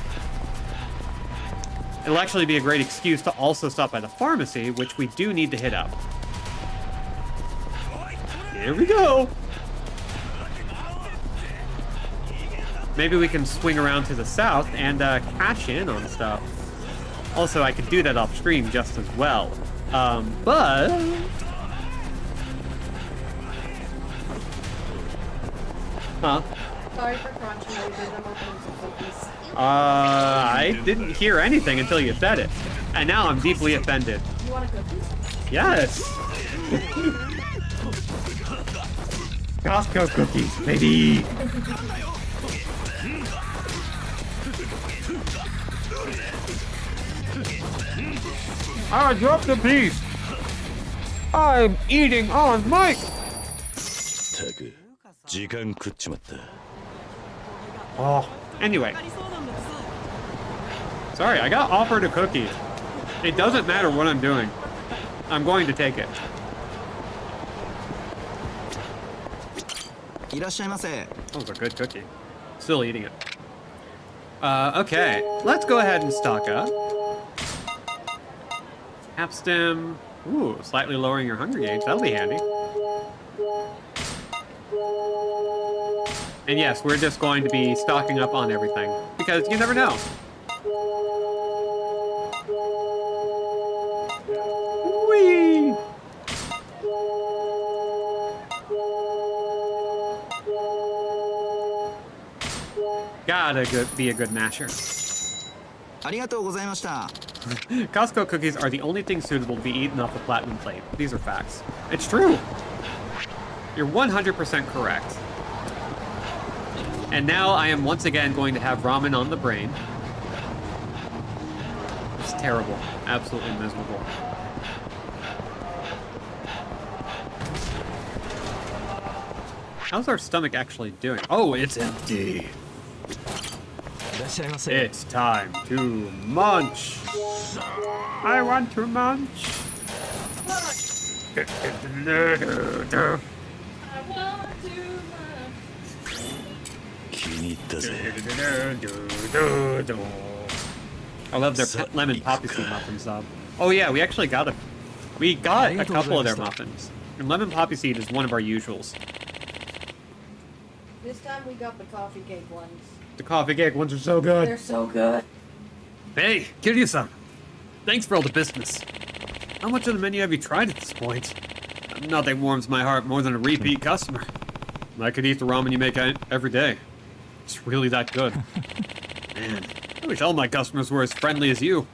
It'll actually be a great excuse to also stop by the pharmacy, which we do need to hit up. Here we go. Maybe we can swing around to the south and catch in on stuff. Also, I could do that off stream just as well. But... Huh? Sorry for crunching you, but I'm opening some cookies. I didn't hear anything until you said it. And now I'm deeply offended. You want a cookie? Yes! Costco cookies, baby! I dropped a piece! I'm eating on mic! ったく時間食っちまった。 Oh, anyway. Sorry, I got offered a cookie. It doesn't matter what I'm doing. I'm going to take it. いらっしゃいませ。 That was a good cookie. Still eating it. Okay. Let's go ahead and stock up. Capstem. Ooh, slightly lowering your hunger gauge. That'll be handy. And yes, we're just going to be stocking up on everything. Because you never know. Whee! Gotta be a good masher. ありがとうございました。 Costco cookies are the only thing suitable to be eaten off a platinum plate. These are facts. It's true. You're 100% correct. And now I am once again going to have ramen on the brain. It's terrible. Absolutely miserable. How's our stomach actually doing? Oh, it's empty. いらっしゃいませ。 It's time to munch. I want to munch. I want to 気に入ったぜ。 I love their lemon poppy seed muffins, though. Oh yeah, we got a couple of their muffins. And lemon poppy seed is one of our usuals. This time we got the coffee cake ones. The coffee cake ones are so good. They're so good. Hey, Kiryu-san. Thanks for all the business. How much of the menu have you tried at this point? Nothing warms my heart more than a repeat customer. I could eat the ramen you make every day. It's really that good. Man, I wish all my customers were as friendly as you.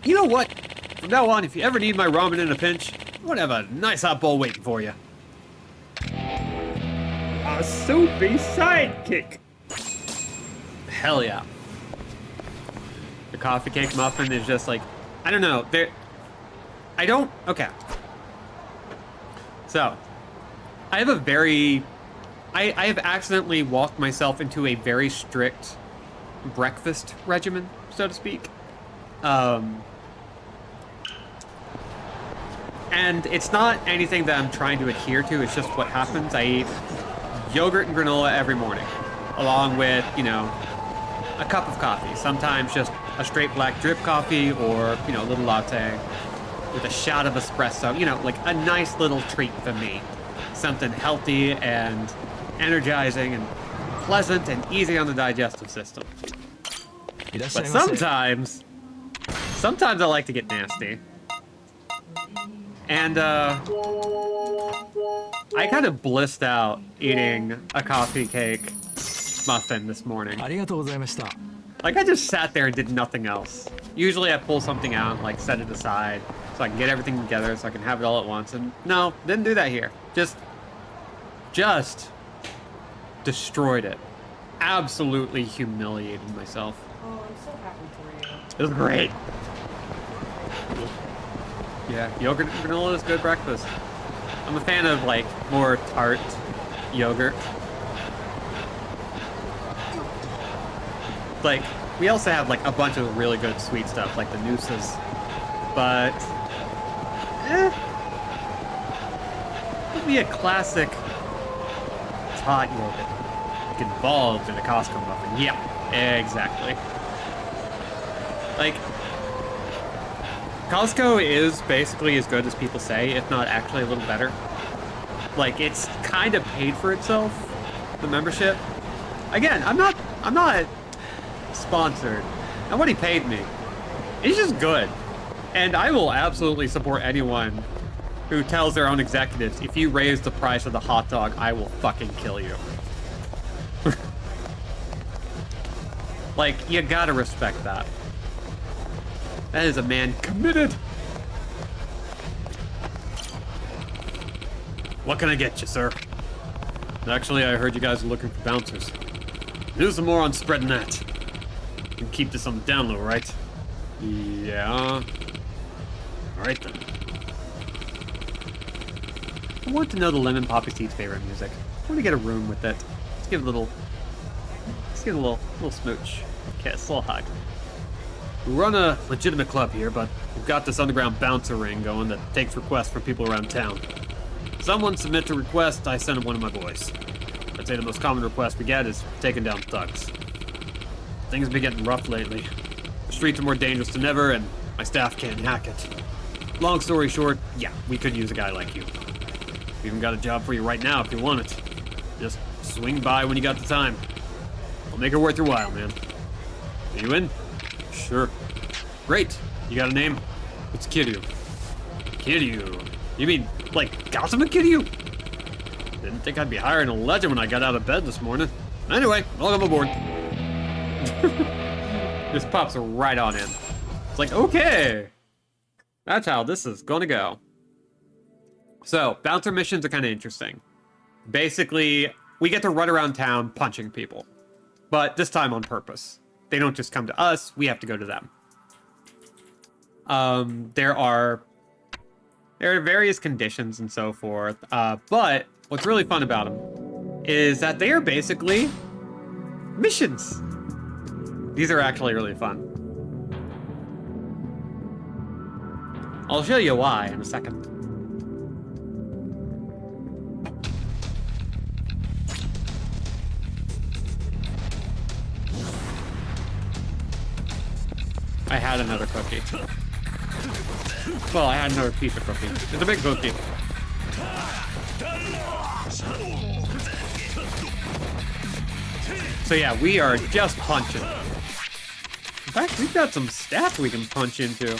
You know what? From now on, if you ever need my ramen in a pinch, I'm gonna have a nice hot bowl waiting for you. A soupy sidekick. Hell yeah. The coffee cake muffin is just like, I don't know. Okay. So, I have a very, I have accidentally walked myself into a very strict breakfast regimen, so to speak. And it's not anything that I'm trying to adhere to, it's just what happens. I eat yogurt and granola every morning, along with, you know, a cup of coffee. Sometimes just a straight black drip coffee or, you know, a little latte with a shot of espresso. You know, like a nice little treat for me. Something healthy and energizing and pleasant and easy on the digestive system. いらっしゃ But いませ。 sometimes I like to get nasty. And, I kind of blissed out eating a coffee cake muffin this morning. ありがとうございました。 Like, I just sat there and did nothing else. Usually I pull something out and, like, set it aside so I can get everything together so I can have it all at once. And no, didn't do that here. Just destroyed it. Absolutely humiliated myself. Oh, I'm so happy for you. It was great. Yeah, yogurt and granola is good breakfast. I'm a fan of, like, more tart yogurt. Like, we also have, like, a bunch of really good sweet stuff, like the nooses. But, it'd be a classic hot yogurt. Like, involved in a Costco muffin. Yeah, exactly. Like, Costco is basically as good as people say, if not actually a little better. Like, it's kind of paid for itself, the membership. Again, I'm not sponsored. Nobody paid me. It's just good. And I will absolutely support anyone who tells their own executives, if you raise the price of the hot dog, I will fucking kill you. Like, you gotta respect that. That is a man committed. What can I get you, sir? Actually, I heard you guys are looking for bouncers. Do some more on spreading that. And keep this on the down low, right? Yeah. Alright then. I want to know the Lemon Poppy Seed's favorite music. I want to get a room with it. Let's give it a little smooch. Kiss, a little hug. We run a legitimate club here, but we've got this underground bouncer ring going that takes requests from people around town. Someone submits a request, I send them one of my boys. I'd say the most common request we get is taking down thugs. Things have been getting rough lately. The streets are more dangerous than ever, and my staff can't hack it. Long story short, yeah, we could use a guy like you. We even got a job for you right now if you want it. Just swing by when you got the time. I'll make it worth your while, man. Are you in? Sure. Great. You got a name? It's Kiryu. Kiryu? You mean, like, Gautama Kiryu? Didn't think I'd be hiring a legend when I got out of bed this morning. Anyway, welcome aboard. Just pops right on in. It's like, okay. That's how this is gonna go. So, bouncer missions are kind of interesting. Basically, we get to run around town punching people. But this time on purpose. They don't just come to us, we have to go to them. There are various conditions and so forth, but what's really fun about them is that they are basically missions. These are actually really fun. I'll show you why in a second. I had another cookie. Well, I had another piece of cookie. It's a big cookie. So yeah, we are just punching. In fact, we've got some staff we can punch into.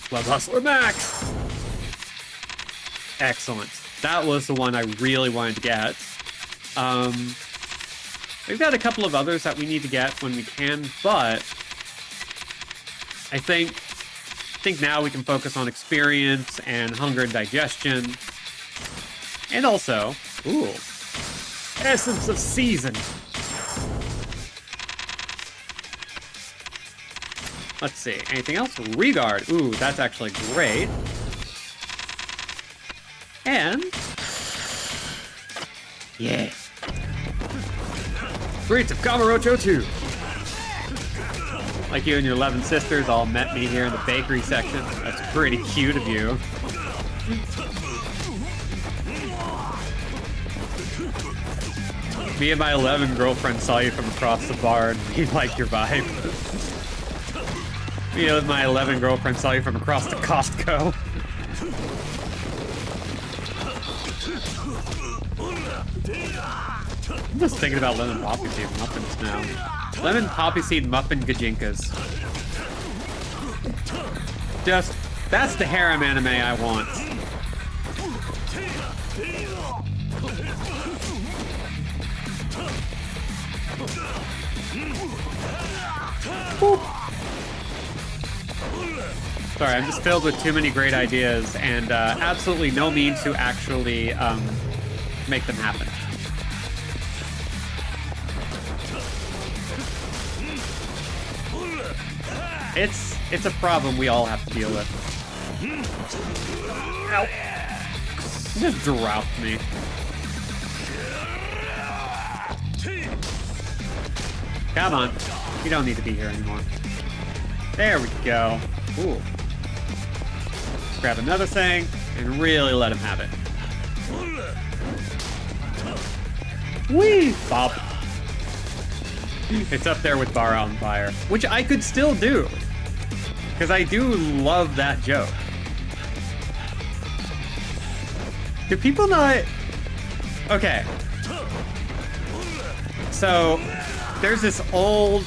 Club Hustler Max! Excellent. That was the one I really wanted to get. We've got a couple of others that we need to get when we can, but I think now we can focus on experience and hunger and digestion. And also, ooh, Essence of Season. Let's see, anything else? Regard. Ooh, that's actually great. And yeah. Streets of Kamurocho 2. Like you and your 11 sisters all met me here in the bakery section. That's pretty cute of you. Me and my 11 girlfriend saw you from across the bar and we liked your vibe. Me and my 11 girlfriend saw you from across the Costco. I'm just thinking about lemon poppy seed muffins now. Lemon poppy seed muffin gajinkas. Just, that's the harem anime I want. Boop. Sorry, I'm just filled with too many great ideas and absolutely no means to actually make them happen. It's a problem we all have to deal with. Ow. He just dropped me. Come on. You don't need to be here anymore. There we go. Ooh. Let's grab another thing and really let him have it. Whee! Bop. It's up there with Bar on Fire, which I could still do. Because I do love that joke. Do people not Okay. So, there's this old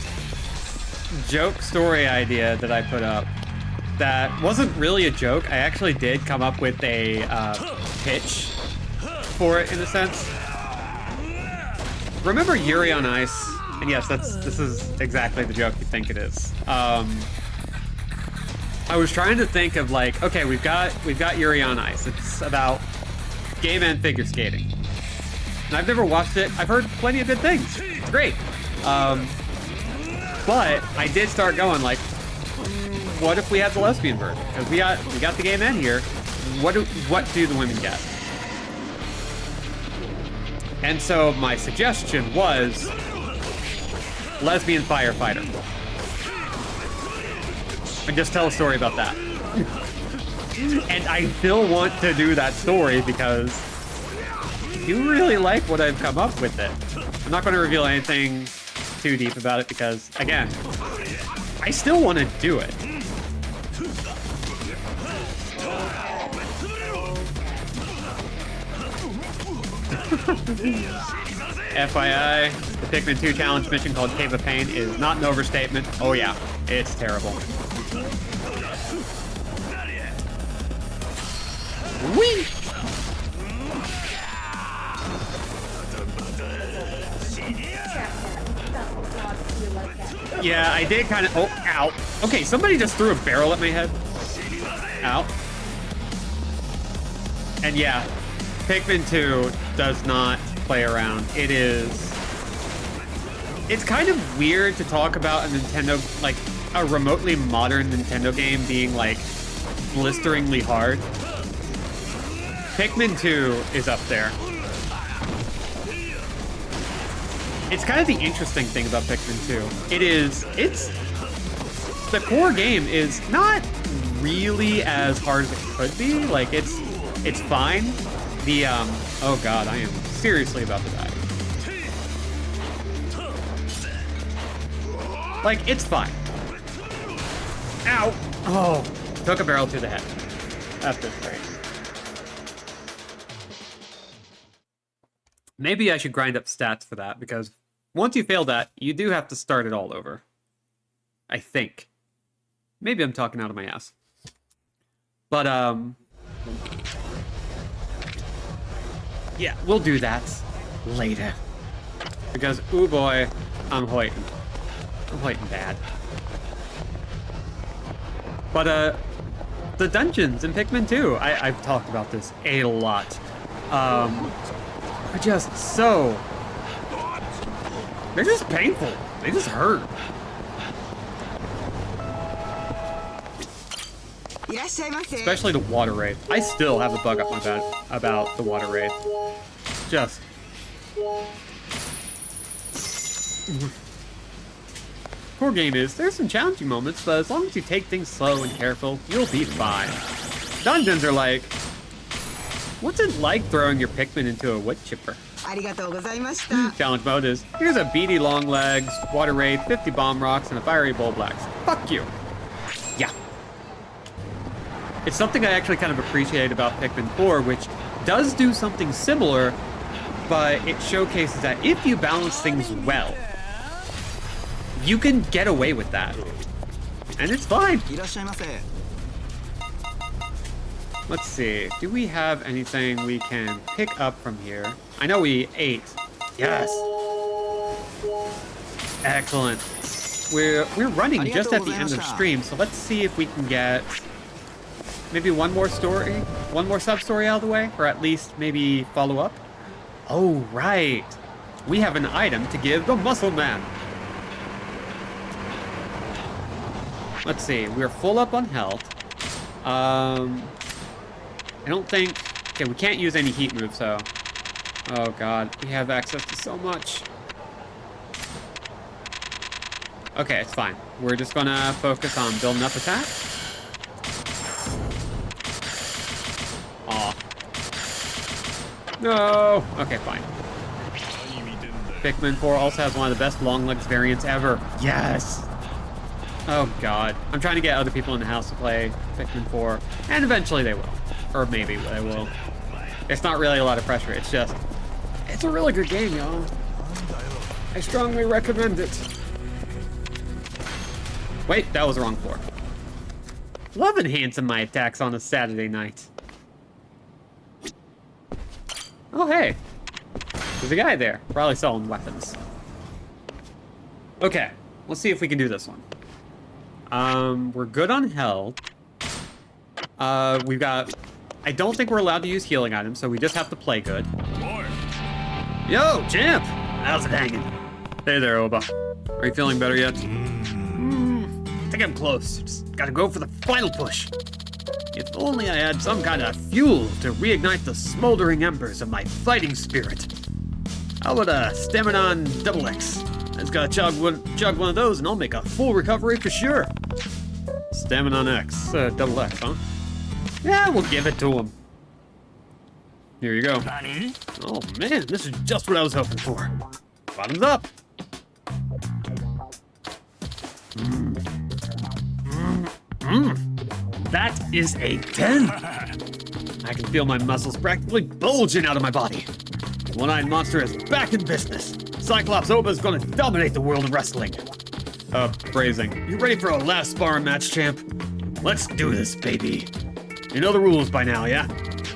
joke story idea that I put up that wasn't really a joke. I actually did come up with a pitch for it, in a sense. Remember Yuri on Ice? And yes, this is exactly the joke you think it is. I was trying to think of like, okay, we've got Yuri on Ice. It's about gay men figure skating. And I've never watched it. I've heard plenty of good things. It's great. But I did start going like, what if we had the lesbian version? Because we got the gay men here. What do the women get? And so my suggestion was lesbian firefighter. And just tell a story about that. And I still want to do that story because I do really like what I've come up with it. I'm not going to reveal anything too deep about it because, again, I still want to do it. FYI, the Pikmin 2 challenge mission called Cave of Pain is not an overstatement. Oh yeah, it's terrible. Whee! Yeah, I did kind of... Oh, ow. Okay, somebody just threw a barrel at my head. Ow. And yeah, Pikmin 2 does not play around. It is... It's kind of weird to talk about a Nintendo, like, a remotely modern Nintendo game being, like, blisteringly hard. Pikmin 2 is up there. It's kind of the interesting thing about Pikmin 2. The core game is not really as hard as it could be. Like, it's fine. The, oh god, I am seriously about to die. Like, it's fine. Ow! Oh, took a barrel to the head. That's just great. Maybe I should grind up stats for that, because once you fail that, you do have to start it all over. I think. Maybe I'm talking out of my ass. But, yeah, we'll do that later. Because, ooh boy, I'm hoiting. I'm hoiting bad. But, the dungeons in Pikmin 2, I've talked about this a lot. Are just so... They're just painful. They just hurt. Especially the water wraith. I still have a bug up my butt about the water wraith. Just... Core game is, there's some challenging moments, but as long as you take things slow and careful, you'll be fine. Dungeons are like... What's it like throwing your Pikmin into a wood chipper? Challenge mode is, here's a beady long legs, water wraith, 50 bomb rocks, and a fiery bull blacks. Fuck you. Yeah. It's something I actually kind of appreciate about Pikmin 4, which does do something similar, but it showcases that if you balance things well, you can get away with that. And it's fine. Let's see, do we have anything we can pick up from here? I know we ate. Yes. Excellent. We're running just at the end of stream, so let's see if we can get maybe one more sub-story out of the way, or at least maybe follow up. Oh, right. We have an item to give the Muscle Man. Let's see, we're full up on health. I don't think... Okay, we can't use any heat moves, so... Oh god, we have access to so much. Okay, it's fine. We're just gonna focus on building up attack. Aw. No! Okay, fine. Pikmin 4 also has one of the best long legs variants ever. Yes! Oh god. I'm trying to get other people in the house to play Pikmin 4, and eventually they will. Or maybe they will. It's not really a lot of pressure, it's just It's a really good game, y'all. I strongly recommend it. Wait, that was the wrong floor. Love enhancing my attacks on a Saturday night. Oh, hey. There's a guy there, probably selling weapons. Okay, let's see if we can do this one. We're good on health. We've got... I don't think we're allowed to use healing items, so we just have to play good. Yo, champ! How's it hanging? Hey there, Oba. Are you feeling better yet? I think I'm close. Just gotta go for the final push. If only I had some kind of fuel to reignite the smoldering embers of my fighting spirit. How about a Stamina Double X? I just gotta chug one of those and I'll make a full recovery for sure. Stamina X, Double X, huh? Yeah, we'll give it to him. Here you go. Oh man, this is just what I was hoping for. Bottoms up. That is a 10. I can feel my muscles practically bulging out of my body. The one-eyed monster is back in business. Cyclops Oba is going to dominate the world of wrestling. Phrasing. You ready for a last sparring match, champ? Let's do this, baby. You know the rules by now, yeah?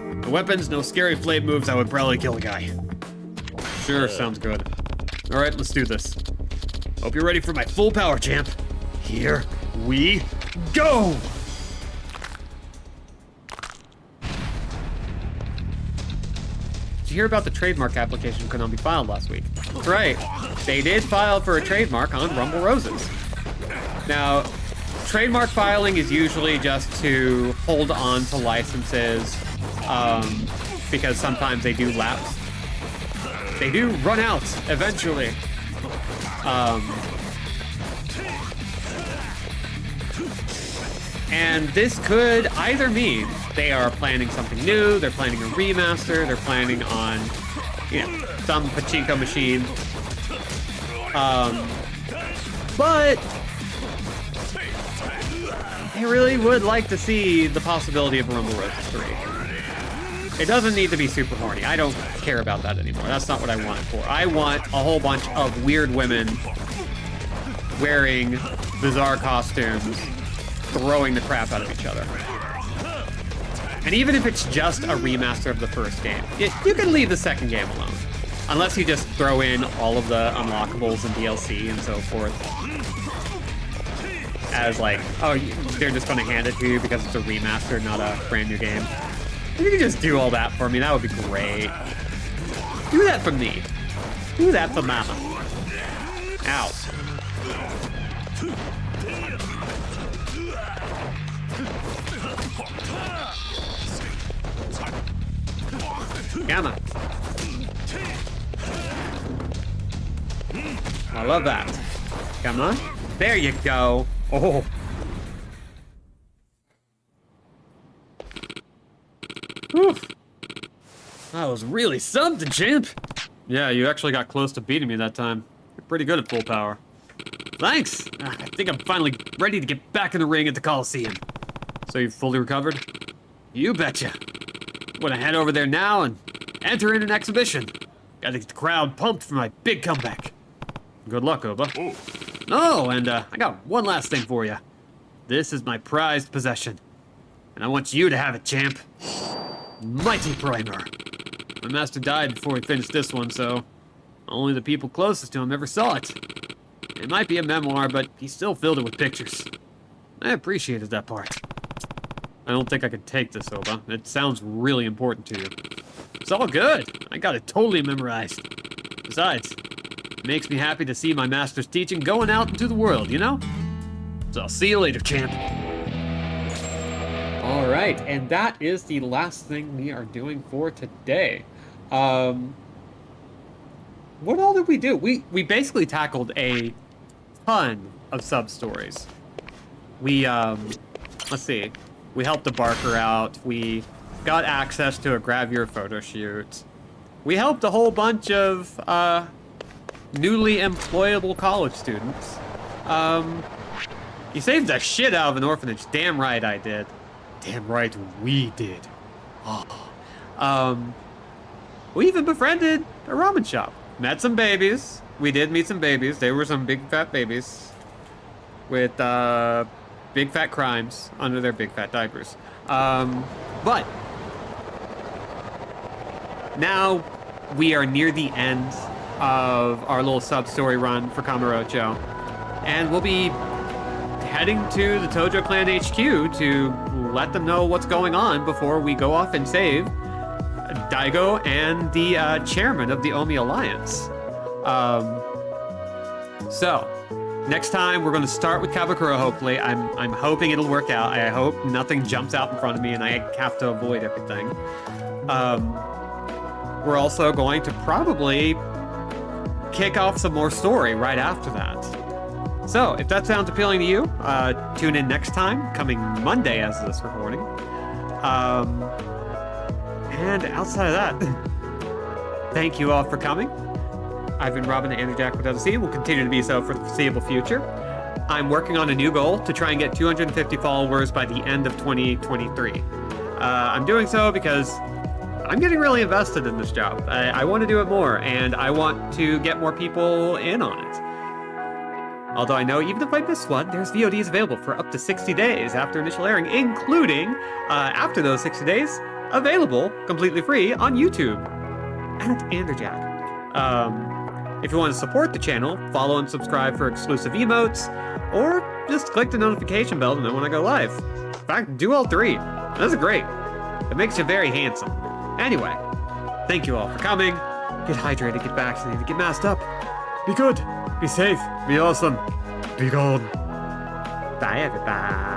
No weapons, no scary flame moves, I would probably kill a guy. Sure, sounds good. Alright, let's do this. Hope you're ready for my full power, champ. Here we go! Did you hear about the trademark application Konami filed last week? That's right. They did file for a trademark on Rumble Roses. Now, trademark filing is usually just to hold on to licenses, because sometimes they do lapse. They do run out eventually. And this could either mean they are planning something new, they're planning a remaster, they're planning on, you know, some pachinko machine. But I really would like to see the possibility of Rumble Roses 3. It doesn't need to be super horny. I don't care about that anymore. That's not what I want it for. I want a whole bunch of weird women wearing bizarre costumes, throwing the crap out of each other. And even if it's just a remaster of the first game, you can leave the second game alone. Unless you just throw in all of the unlockables and DLC and so forth. As like, oh, they're just going to hand it to you because it's a remaster, not a brand new game. If you could just do all that for me, that would be great. Do that for me. Do that for mama. Ow. Come on. I love that. Come on. There you go. Oh. Whew. That was really something, champ. Yeah, you actually got close to beating me that time. You're pretty good at full power. Thanks. I think I'm finally ready to get back in the ring at the Coliseum. So you've fully recovered? You betcha. I'm gonna head over there now and enter in an exhibition. Gotta get the crowd pumped for my big comeback. Good luck, Oba. Oh, and I got one last thing for you. This is my prized possession. And I want you to have it, champ. Mighty Primer. My master died before he finished this one, so only the people closest to him ever saw it. It might be a memoir, but he still filled it with pictures. I appreciated that part. I don't think I could take this, Oba. It sounds really important to you. It's all good. I got it totally memorized. Besides, it makes me happy to see my master's teaching going out into the world, you know? So I'll see you later, champ. All right, and that is the last thing we are doing for today. What all did we do? We basically tackled a ton of sub-stories. We, let's see. We helped the Barker out. We got access to a Gravure photo shoot. We helped a whole bunch of, newly employable college students. You saved the shit out of an orphanage. Damn right I did. Damn right we did. Oh. We even befriended a ramen shop. Met some babies. We did meet some babies. They were some big fat babies with big fat crimes under their big fat diapers. But now we are near the end of our little sub-story run for Kamurocho, and we'll be heading to the Tojo Clan HQ to let them know what's going on before we go off and save Daigo and the chairman of the Omi Alliance. So, next time we're going to start with Kabakura, hopefully. I'm hoping it'll work out. I hope nothing jumps out in front of me and I have to avoid everything. We're also going to probably kick off some more story right after that. So, if that sounds appealing to you, tune in next time, coming Monday as of this recording. And outside of that, thank you all for coming. I've been Robin, the Andrew Jack without a C, and will continue to be so for the foreseeable future. I'm working on a new goal to try and get 250 followers by the end of 2023. I'm doing so because I'm getting really invested in this job. I want to do it more, and I want to get more people in on it. Although I know even if I miss one, there's VODs available for up to 60 days after initial airing, including, after those 60 days, available completely free on YouTube at Anderjack. If you want to support the channel, follow and subscribe for exclusive emotes, or just click the notification bell to know when I go live. In fact, do all three. That's great. It makes you very handsome. Anyway, thank you all for coming. Get hydrated, get vaccinated, get masked up. Be good, be safe, be awesome, be gold. Bye, everybody.